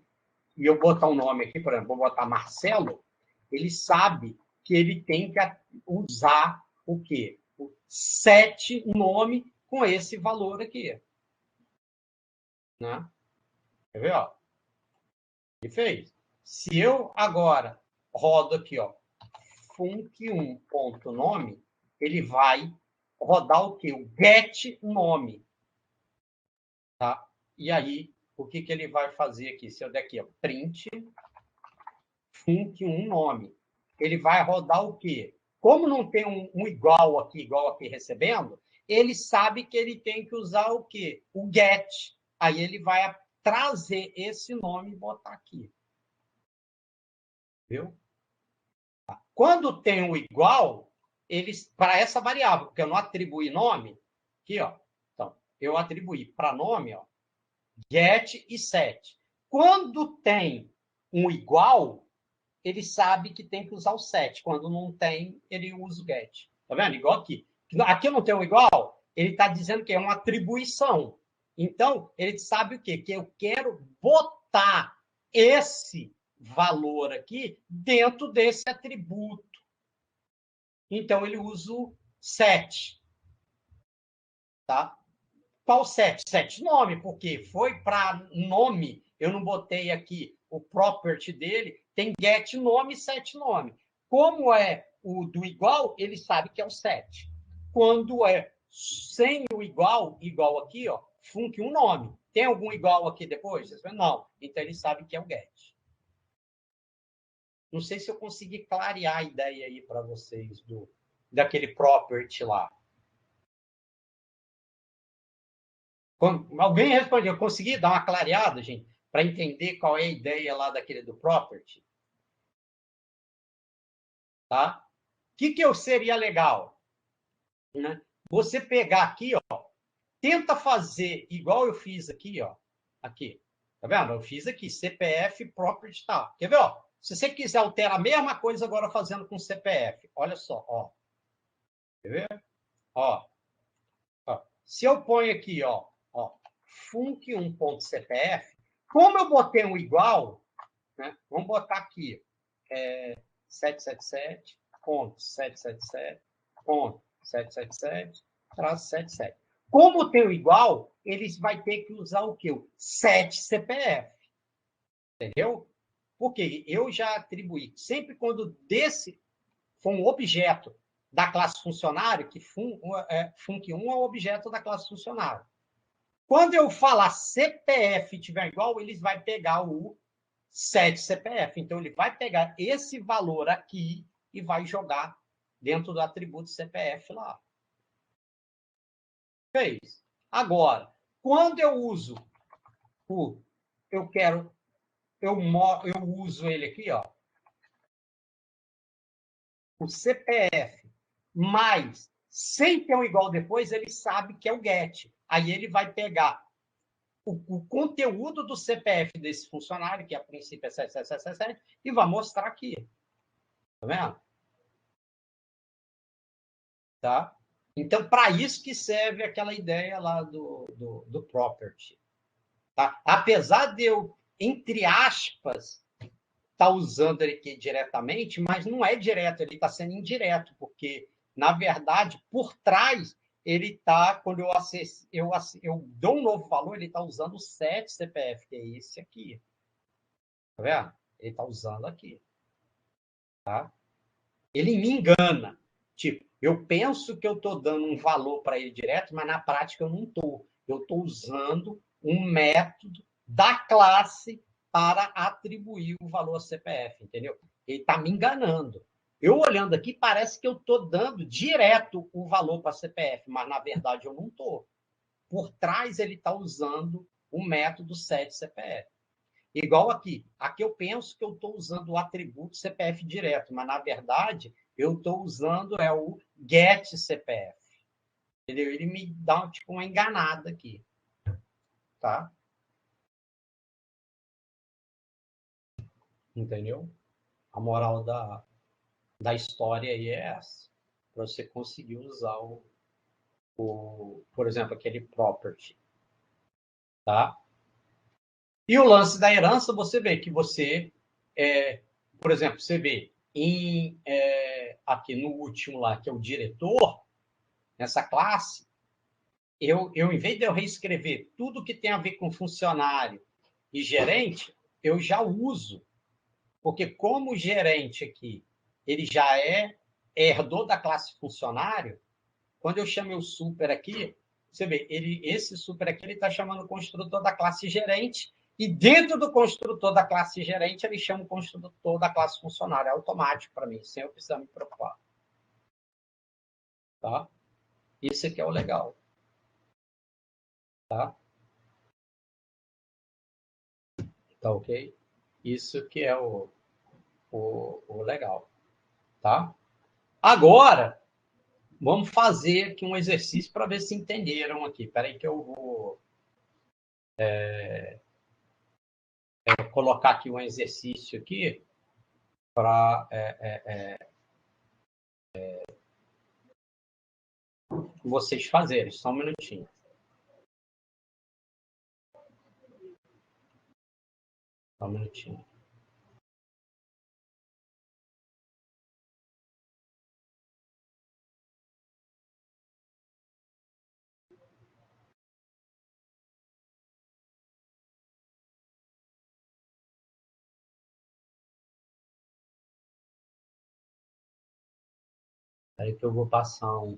e eu botar um nome aqui, por exemplo, vou botar Marcelo, ele sabe que ele tem que usar o quê? O set nome com esse valor aqui. Né? Quer ver? Ó? Ele fez. Se eu agora rodo aqui, ó, func1.nome, ele vai rodar o quê? O get nome. Tá? E aí, o que ele vai fazer aqui? Se eu der aqui, ó, print func1nome, ele vai rodar o quê? Como não tem um igual aqui recebendo, ele sabe que ele tem que usar o quê? O get. Aí ele vai trazer esse nome e botar aqui. Viu? Quando tem um igual, eles para essa variável, porque eu não atribuí nome, aqui, ó. Então, eu atribuí para nome, ó, get e set. Quando tem um igual, ele sabe que tem que usar o set. Quando não tem, ele usa o get. Tá vendo? Igual aqui. Aqui eu não tenho um igual, ele está dizendo que é uma atribuição. Então, ele sabe o quê? Que eu quero botar esse valor aqui dentro desse atributo. Então, ele usa o set. Tá? Qual set? Set nome, porque foi para nome. Eu não botei aqui o property dele. Tem get nome e set nome. Como é o do igual, ele sabe que é o set. Quando é sem o igual aqui, ó, func1 nome. Tem algum igual aqui depois? Não. Então, ele sabe que é o get. Não sei se eu consegui clarear a ideia aí para vocês daquele property lá. Alguém respondeu, consegui dar uma clareada, gente, para entender qual é a ideia lá daquele do property? Tá? O que eu seria legal? Né? Você pegar aqui, ó, tenta fazer igual eu fiz aqui, ó. Aqui. Tá vendo? Eu fiz aqui, CPF, property, tá. Quer ver, ó? Se você quiser alterar a mesma coisa agora fazendo com CPF, olha só, ó. Quer ver? Ó. Se eu ponho aqui, ó func1.cpf, como eu botei um igual, né? Vamos botar aqui 777.777.777-77. Como tem o igual, eles vai ter que usar o quê? O set CPF. Entendeu? Porque eu já atribuí. Sempre quando for um objeto da classe funcionário, que func1 é o objeto da classe funcionário. Quando eu falar CPF tiver igual, ele vai pegar o set CPF. Então, ele vai pegar esse valor aqui e vai jogar dentro do atributo CPF lá. Fez. Agora, quando eu uso eu uso ele aqui, ó, o CPF, mas sem ter um igual depois, ele sabe que é o get. Aí ele vai pegar o conteúdo do CPF desse funcionário, que a princípio é 7777, e vai mostrar aqui. Tá vendo? Tá? Então, para isso que serve aquela ideia lá do property. Tá? Apesar de eu, entre aspas, estar usando ele aqui diretamente, mas não é direto, ele está sendo indireto, porque, na verdade, por trás, ele está, quando eu dou um novo valor, ele está usando o set CPF, que é esse aqui. Tá vendo? Ele está usando aqui. Tá? Ele me engana. Tipo, eu penso que eu estou dando um valor para ele direto, mas na prática eu não estou. Eu estou usando um método da classe para atribuir o valor CPF, entendeu? Ele está me enganando. Eu olhando aqui, parece que eu estou dando direto o valor para CPF, mas na verdade eu não estou. Por trás ele está usando o método set CPF. Igual aqui. Aqui eu penso que eu estou usando o atributo CPF direto, mas, na verdade, eu estou usando o get CPF. Entendeu? Ele me dá tipo, uma enganada aqui. Tá? Entendeu? A moral da história aí é essa. Para você conseguir usar por exemplo, aquele property. Tá? E o lance da herança, você vê que você, por exemplo, você vê aqui no último lá, que é o diretor, nessa classe, em vez de eu reescrever tudo que tem a ver com funcionário e gerente, eu já uso, porque como gerente aqui, ele já herdou da classe funcionário, quando eu chamo o super aqui, você vê, esse super aqui, ele está chamando o construtor da classe gerente, e dentro do construtor da classe gerente, ele chama o construtor da classe funcionário. É automático para mim, sem eu precisar me preocupar. Tá? Isso aqui é o legal. Tá? Tá ok? Isso que é o legal. Tá? Agora, vamos fazer aqui um exercício para ver se entenderam aqui. Espera aí que eu vou colocar aqui um exercício aqui para vocês fazerem. Só um minutinho. Só um minutinho. Espera aí que eu vou passar um...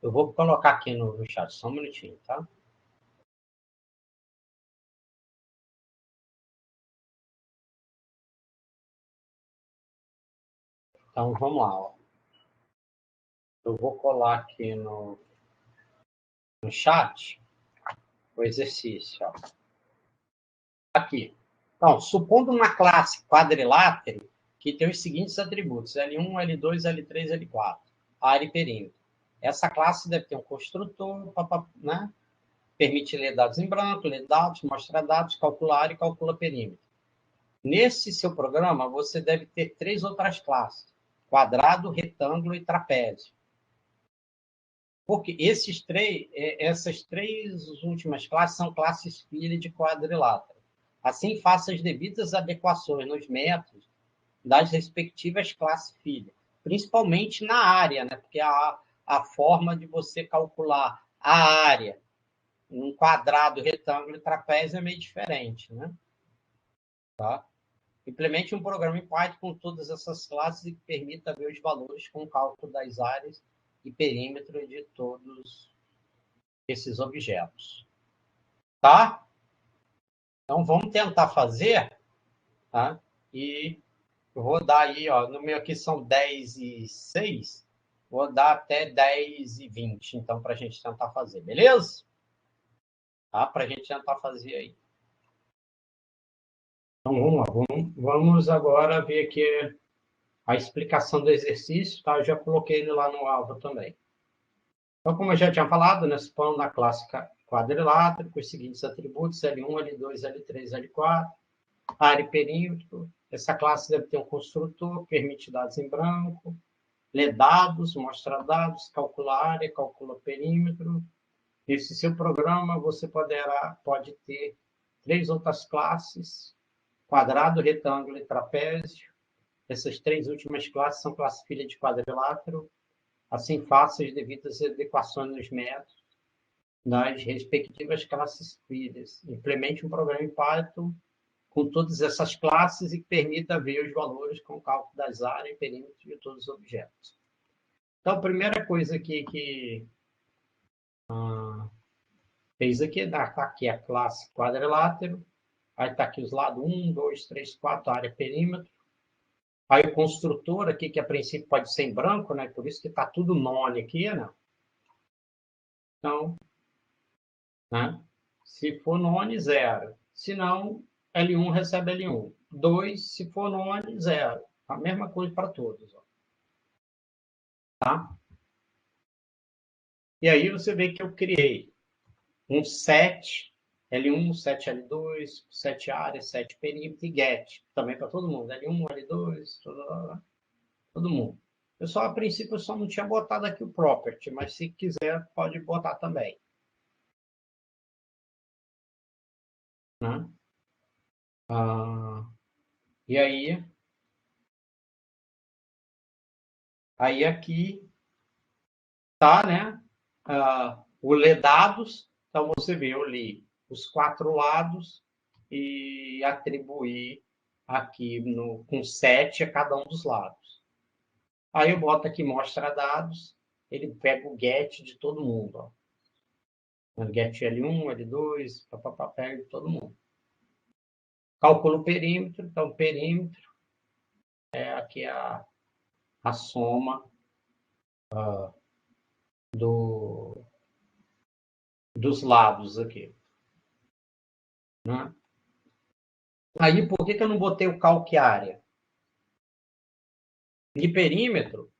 Eu vou colocar aqui no chat. Só um minutinho, tá? Então, vamos lá. Ó. Eu vou colar aqui no chat o exercício. Ó. Aqui. Então, supondo uma classe quadrilátero que tem os seguintes atributos: L1, L2, L3, L4, área e perímetro. Essa classe deve ter um construtor, né? Permite ler dados em branco, ler dados, mostrar dados, calcular e calcula perímetro. Nesse seu programa, você deve ter 3 outras classes: quadrado, retângulo e trapézio. Porque essas 3 últimas classes são classes filha de quadrilátero. Assim, faça as devidas adequações nos métodos das respectivas classes filha, principalmente na área, né? Porque a forma de você calcular a área um quadrado, retângulo e trapézio é meio diferente, né? Tá? Implemente um programa em Python com todas essas classes e que permita ver os valores com o cálculo das áreas e perímetro de todos esses objetos. Tá? Então, vamos tentar fazer, tá? E eu vou dar aí, ó, no meu aqui são 10:06, vou dar até 10:20, então, para a gente tentar fazer, beleza? Tá? Para a gente tentar fazer aí. Então, vamos lá, vamos agora ver aqui a explicação do exercício, tá? Eu já coloquei ele lá no alvo também. Então, como eu já tinha falado, nós falamos da classe quadrilátero, com os seguintes atributos, L1, L2, L3, L4, área e perímetro. Essa classe deve ter um construtor, permite dados em branco, lê dados, mostra dados, calcula área, calcula perímetro. Nesse seu programa, você pode ter 3 outras classes, quadrado, retângulo e trapézio. Essas 3 últimas classes são classe filha de quadrilátero. Assim, faça as devidas adequações nos métodos das respectivas classes filhas. Implemente um programa em Python com todas essas classes e que permita ver os valores com o cálculo das áreas e perímetros de todos os objetos. Então, a primeira coisa que fez aqui, está aqui a classe quadrilátero, aí está aqui os lados 1, 2, 3, 4, área, perímetro. Aí o construtor aqui, que a princípio pode ser em branco, né? Por isso que está tudo none aqui, né? Então, né? Se for none, 0. Se não, L1 recebe L1. 2, se for none, 0. A mesma coisa para todos. Ó. Tá? E aí você vê que eu criei um set L1, set L2, set área, set perímetro e get. Também para todo mundo. L1, L2, todo mundo. Eu só, a princípio, eu só não tinha botado aqui o property, mas se quiser, pode botar também. Né? E aí aqui tá, né? O ler dados. Então, você vê, eu li os 4 lados e atribuí aqui com 7 a cada um dos lados. Aí eu boto aqui mostra dados, ele pega o get de todo mundo. Ó. Get L1, L2, pega de todo mundo. Calculo o perímetro, então o perímetro é aqui a soma dos lados aqui. Né? Aí, por que eu não botei o calque área? De perímetro,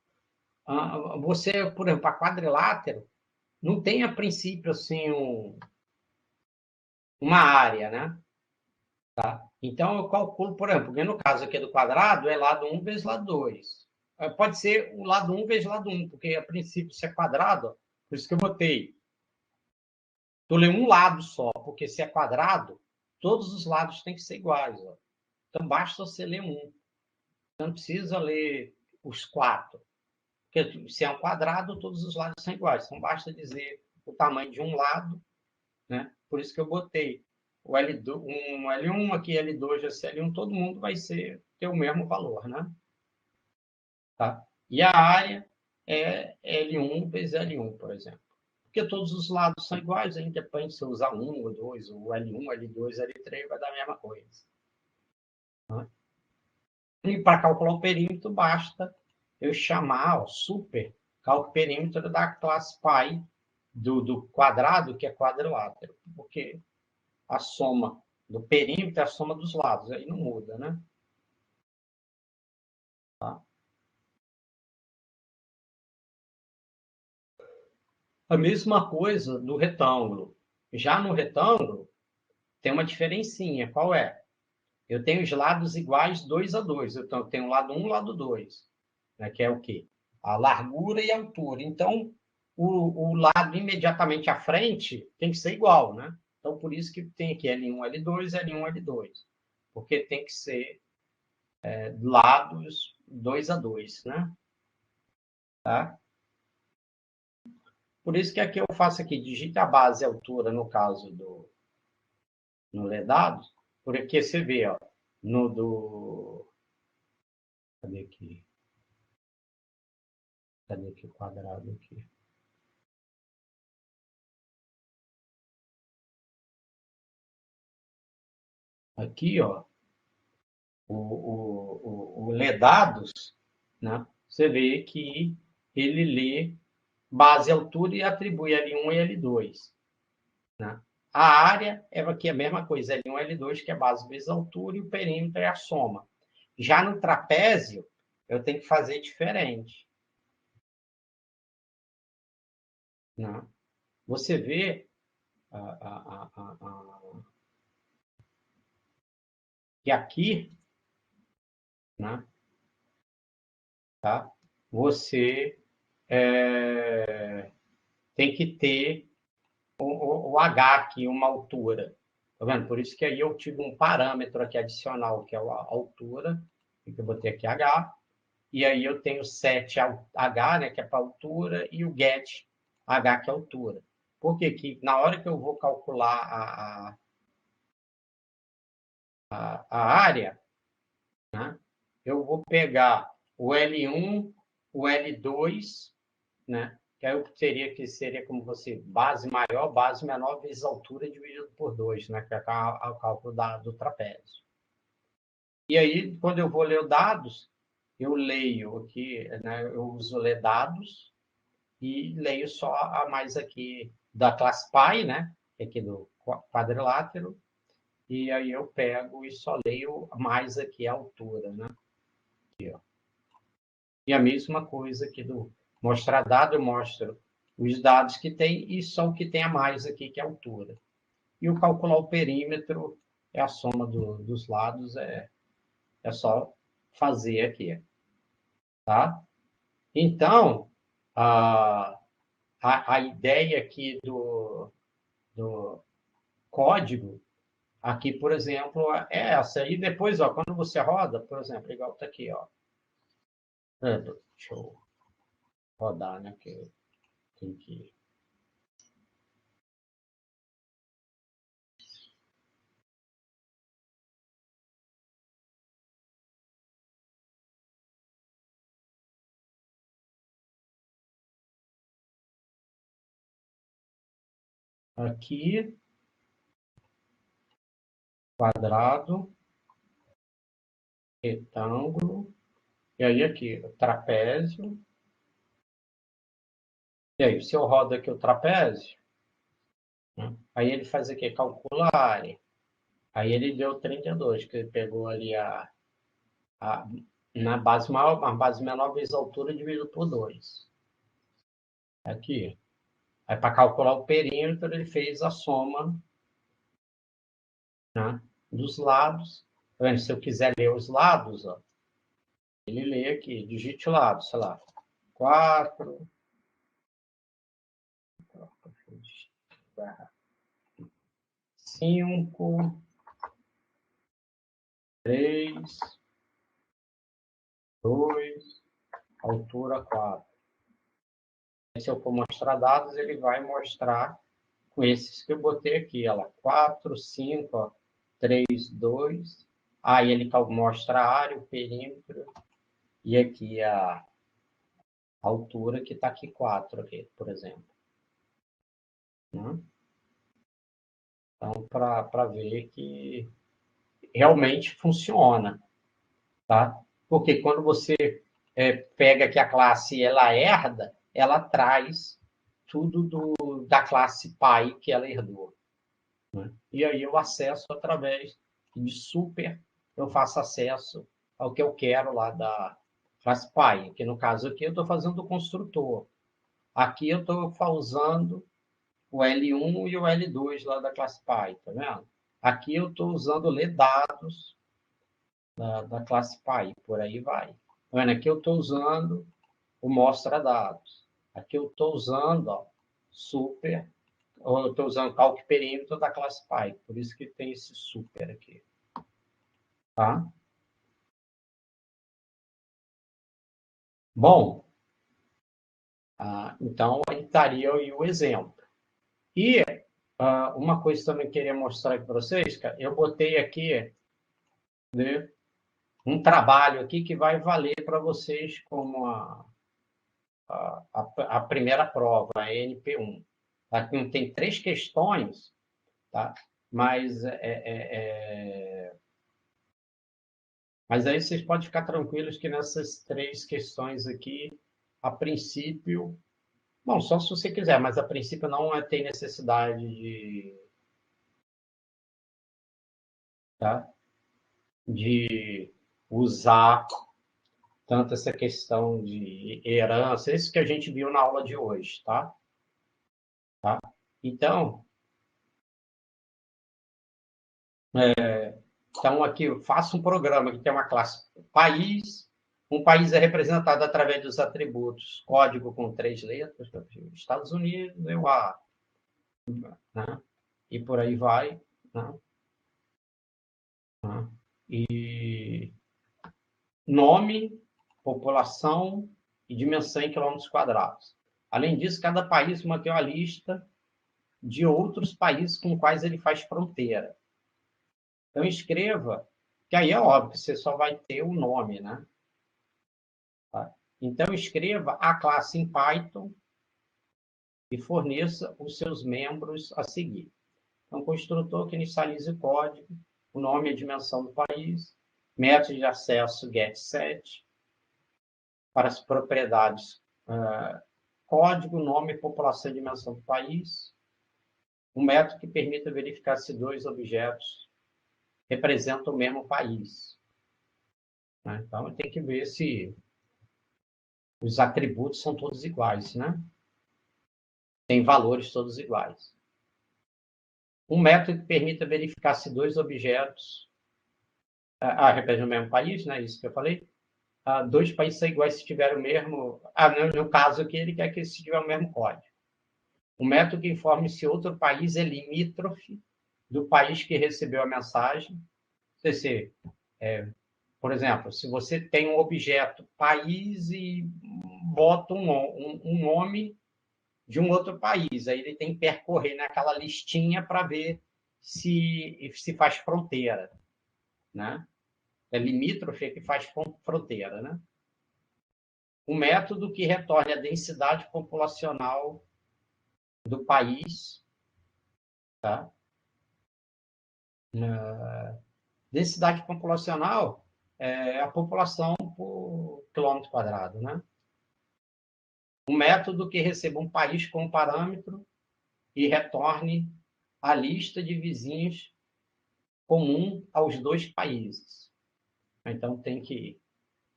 você, por exemplo, a quadrilátero, não tem a princípio assim uma área, né? Tá? Então, eu calculo, por exemplo, porque no caso aqui do quadrado, é lado 1 vezes lado 2. Pode ser o lado 1 vezes lado 1, porque a princípio se é quadrado, por isso que eu botei. Tu lê um lado só, porque se é quadrado, todos os lados têm que ser iguais. Ó. Então, basta você ler um. Não precisa ler os 4. Porque se é um quadrado, todos os lados são iguais. Então, basta dizer o tamanho de um lado, né? Por isso que eu botei o L2, um L1 aqui, L2, L1, todo mundo vai ter o mesmo valor, né? Tá? E a área é L1 vezes L1, por exemplo. Porque todos os lados são iguais, aí depende se usar 1 ou 2, o L1, L2, L3, vai dar a mesma coisa. Né? E para calcular o perímetro, basta eu chamar super cálculo perímetro da classe π do quadrado, que é quadrilátero, porque a soma do perímetro é a soma dos lados, aí não muda, né? Tá? A mesma coisa do retângulo. Já no retângulo, tem uma diferencinha. Qual é? Eu tenho os lados iguais 2 a 2. Então, eu tenho o lado 1 e o lado 2, né, que é o quê? A largura e a altura. Então, o lado imediatamente à frente tem que ser igual, né? Então, por isso que tem aqui L1, L2, L1, L2. Porque tem que ser lados 2 a 2, né? Tá? Por isso que aqui eu faço aqui, digita a base e a altura, no caso no ler dados, porque você vê, ó, no do... Cadê aqui? Cadê aqui o quadrado aqui? Aqui, ó, o ler dados, né? Você vê que ele lê base, altura e atribui L1 e L2. Né? A área é aqui a mesma coisa, L1 e L2, que é base vezes altura, e o perímetro é a soma. Já no trapézio, eu tenho que fazer diferente. Né? Você vê que aqui, né, tá? Você tem que ter o H aqui, uma altura. Tá vendo? Por isso que aí eu tive um parâmetro aqui adicional, que é a altura, que eu botei aqui H, e aí eu tenho set H, né, que é para altura, e o get H, que é altura. Por quê? Que na hora que eu vou calcular a área, né, eu vou pegar o L1, o L2, né, que aí eu teria que seria como você, base maior, base menor, vezes altura dividido por 2, né, que é o cálculo do trapézio. E aí, quando eu vou ler os dados, eu leio aqui, né, eu uso ler dados, e leio só a mais aqui da classe Pi, né? Aqui do quadrilátero, e aí eu pego e só leio mais aqui a altura, né? Aqui, ó. E a mesma coisa aqui do mostrar dado, eu mostro os dados que tem e só o que tem a mais aqui, que é a altura. E o calcular o perímetro é a soma dos lados, é só fazer aqui, tá? Então, a ideia aqui do código, aqui, por exemplo, é essa. E depois, ó, quando você roda, por exemplo, igual está aqui, ó. Deixa eu rodar, né? Que tem que. Aqui, quadrado, retângulo, e aí aqui, trapézio. E aí, se eu rodo aqui o trapézio, né? Aí ele faz aqui, calcula a área. Aí ele deu 32, que ele pegou ali na base maior, a base menor vezes a altura dividido por 2. Aqui. Aí, para calcular o perímetro, ele fez a soma, né, dos lados. Tá vendo? Se eu quiser ler os lados, ó, ele lê aqui, digite o lado, sei lá, 4, 5, 3, 2, altura 4. Se eu for mostrar dados, ele vai mostrar com esses que eu botei aqui, ela 4, 5, ó, 3, 2. Aí ele mostra a área, o perímetro, e aqui a altura, que está aqui 4, aqui, por exemplo. Né? Então, para ver que realmente funciona. Tá? Porque quando você pega que a classe ela herda, ela traz tudo da classe pai que ela herdou. Né? E aí eu acesso através de super, eu faço acesso ao que eu quero lá da classe pai, que no caso aqui eu estou fazendo o construtor. Aqui eu estou usando o L1 e o L2 lá da classe pai, tá vendo? Aqui eu estou usando ler dados da classe pai, por aí vai. Tá vendo? Aqui eu estou usando o mostra dados. Aqui eu estou usando, ó, super, ou eu estou usando calc perímetro da classe pai, por isso que tem esse super aqui. Tá? Bom, então aí estaria aí o exemplo. E uma coisa que também queria mostrar aqui para vocês, cara, eu botei aqui né, um trabalho aqui que vai valer para vocês como a primeira prova, a NP1. Aqui tem 3 questões, tá? Mas, mas aí vocês podem ficar tranquilos que nessas 3 questões aqui, a princípio, bom, só se você quiser, mas a princípio não tem necessidade tá? De usar tanto essa questão de herança, isso que a gente viu na aula de hoje, tá? Então, aqui eu faço um programa que tem uma classe país. Um país é representado através dos atributos código com 3 letras, Estados Unidos, eu A, né? E por aí vai, né? E nome, população e dimensão em quilômetros quadrados. Além disso, cada país mantém uma lista de outros países com quais ele faz fronteira. Então, escreva, que aí é óbvio que você só vai ter o nome, né? Tá? Então, escreva a classe em Python e forneça os seus membros a seguir. Então, construtor que inicialize o código, o nome e a dimensão do país, método de acesso getSet, para as propriedades código, nome, população e dimensão do país, um método que permita verificar se 2 objetos representam o mesmo país. Né? Então, tem que ver se os atributos são todos iguais, né? Tem valores todos iguais. Um método que permita verificar se 2 objetos representam o mesmo país, né? Isso que eu falei. 2 países são iguais se tiver o mesmo... no caso aqui, ele quer que se tiver o mesmo código. Um método que informe se outro país é limítrofe do país que recebeu a mensagem. Se, por exemplo, se você tem um objeto país e bota um nome de um outro país, aí ele tem que percorrer naquela listinha para ver se faz fronteira, né? É limítrofe que faz fronteira, né? Um método que retorne a densidade populacional do país, tá? Densidade populacional é a população por quilômetro quadrado, né? Um método que receba um país como parâmetro e retorne a lista de vizinhos comum aos 2 países. Então, tem que ir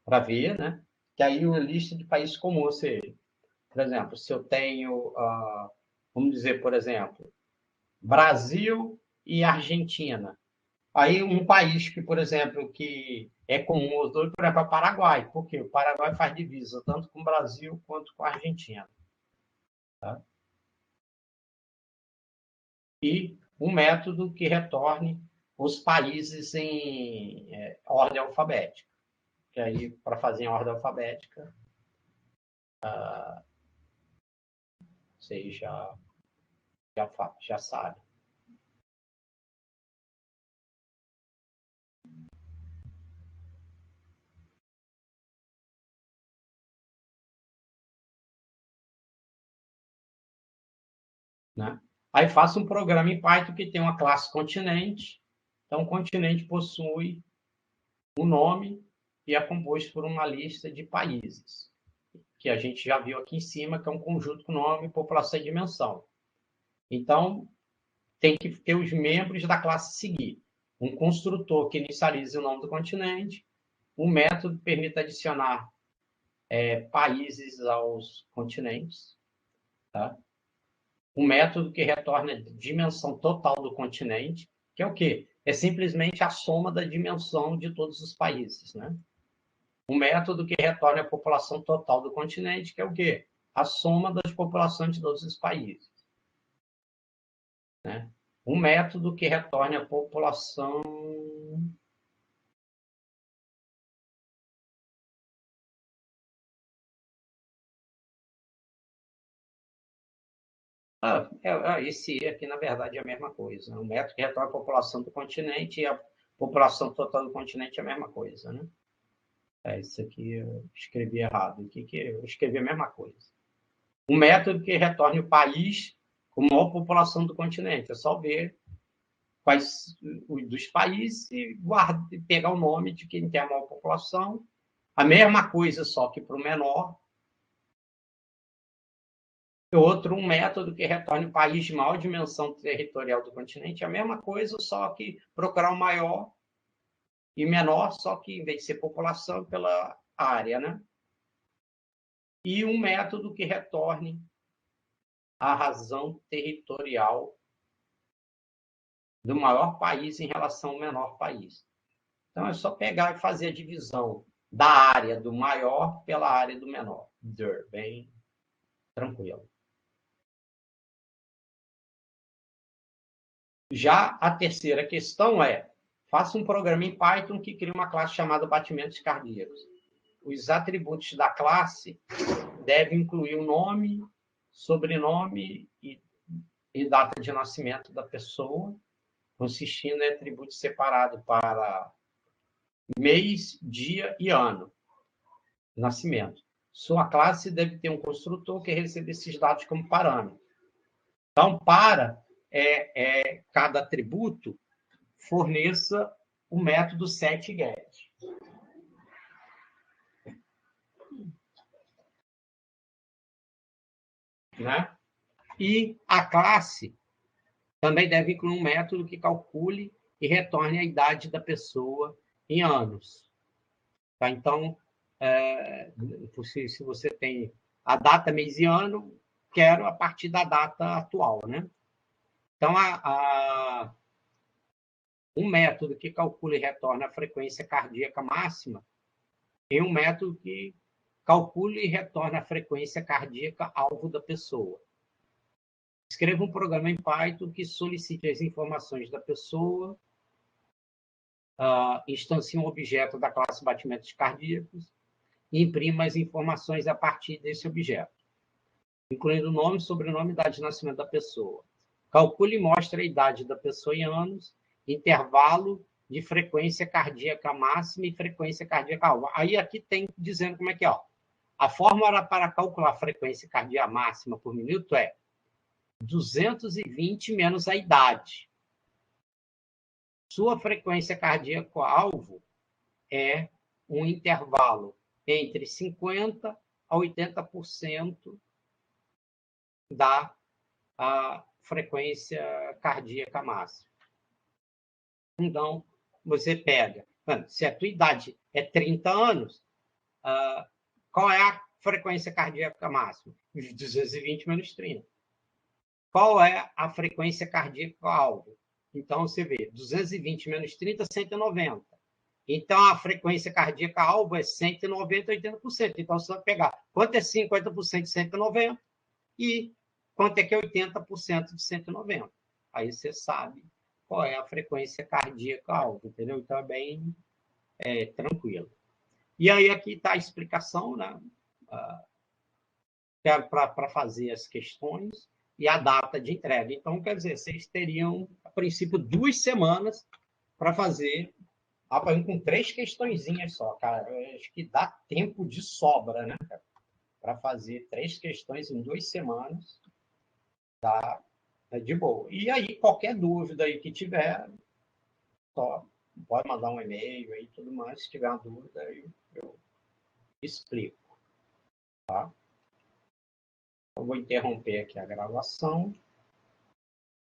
para ver, né? Que aí é uma lista de países comuns, ou seja, por exemplo, se eu tenho, vamos dizer, por exemplo, Brasil e Argentina. Aí um país que, por exemplo, que é comum aos 2, por exemplo, é o Paraguai, porque o Paraguai faz divisa tanto com o Brasil quanto com a Argentina. Tá? E um método que retorne os países em ordem alfabética. Que aí, para fazer em ordem alfabética, vocês já sabem. Né? Aí faça um programa em Python que tem uma classe continente. Então, o continente possui um nome e é composto por uma lista de países, que a gente já viu aqui em cima, que é um conjunto com nome, população e dimensão. Então, tem que ter os membros da classe seguir. Um construtor que inicialize o nome do continente, um método que permita adicionar países aos continentes, tá? Um método que retorna a dimensão total do continente, que é o quê? É simplesmente a soma da dimensão de todos os países, né? Um método que retorna a população total do continente, que é o quê? A soma das populações de todos os países. Né? Um método que retorne a população... esse aqui, na verdade, é a mesma coisa. Um método que retorna a população do continente e População total do continente é a mesma coisa, né? Isso aqui eu escrevi errado. Aqui que eu escrevi a mesma coisa. Um método que retorne o país com a maior população do continente. É só ver quais dos países e pegar o nome de quem tem a maior população. A mesma coisa, só que para o menor. Outro, um método que retorne o país de maior dimensão territorial do continente. É a mesma coisa, só que procurar o maior e menor, só que em vez de ser população, pela área, né? E um método que retorne a razão territorial do maior país em relação ao menor país. Então, é só pegar e fazer a divisão da área do maior pela área do menor. Bem tranquilo. Já a terceira questão é: faça um programa em Python que crie uma classe chamada batimentos cardíacos. Os atributos da classe devem incluir o nome, sobrenome e data de nascimento da pessoa, consistindo em atributos separados para mês, dia e ano de nascimento. Sua classe deve ter um construtor que receba esses dados como parâmetro. Então, para cada atributo, forneça o método setGet. Né? E a classe também deve incluir um método que calcule e retorne a idade da pessoa em anos. Tá? Então, se você tem a data, mês e ano, quero a partir da data atual. Né? Então, um método que calcula e retorna a frequência cardíaca máxima e um método que calcula e retorna a frequência cardíaca alvo da pessoa. Escreva um programa em Python que solicite as informações da pessoa, instancie um objeto da classe batimentos cardíacos e imprima as informações a partir desse objeto, incluindo o nome, sobrenome e idade de nascimento da pessoa. Calcule e mostre a idade da pessoa em anos, intervalo de frequência cardíaca máxima e frequência cardíaca alva. Aí aqui tem dizendo como é que é. Ó. A fórmula para calcular a frequência cardíaca máxima por minuto é 220 menos a idade. Sua frequência cardíaca alvo é um intervalo entre 50% a 80% da frequência cardíaca máxima. Então, você pega, se a tua idade é 30 anos, qual é a frequência cardíaca máxima? 220 menos 30. Qual é a frequência cardíaca alvo? Então, você vê, 220 menos 30, 190. Então, a frequência cardíaca alvo é 190, 80%. Então, você vai pegar quanto é 50% de 190 e quanto é que é 80% de 190. Aí você sabe qual é a frequência cardíaca alvo, entendeu? Então, é bem tranquilo. E aí, aqui está a explicação, né? Para fazer as questões e a data de entrega. Então, quer dizer, vocês teriam, a princípio, 2 semanas para fazer a pergunta com 3 questõezinhas só, cara. Eu acho que dá tempo de sobra, né, cara? Para fazer 3 questões em 2 semanas, dá de boa. E aí, qualquer dúvida aí que tiver, só pode mandar um e-mail aí tudo mais. Se tiver uma dúvida, eu explico. Tá? Eu vou interromper aqui a gravação.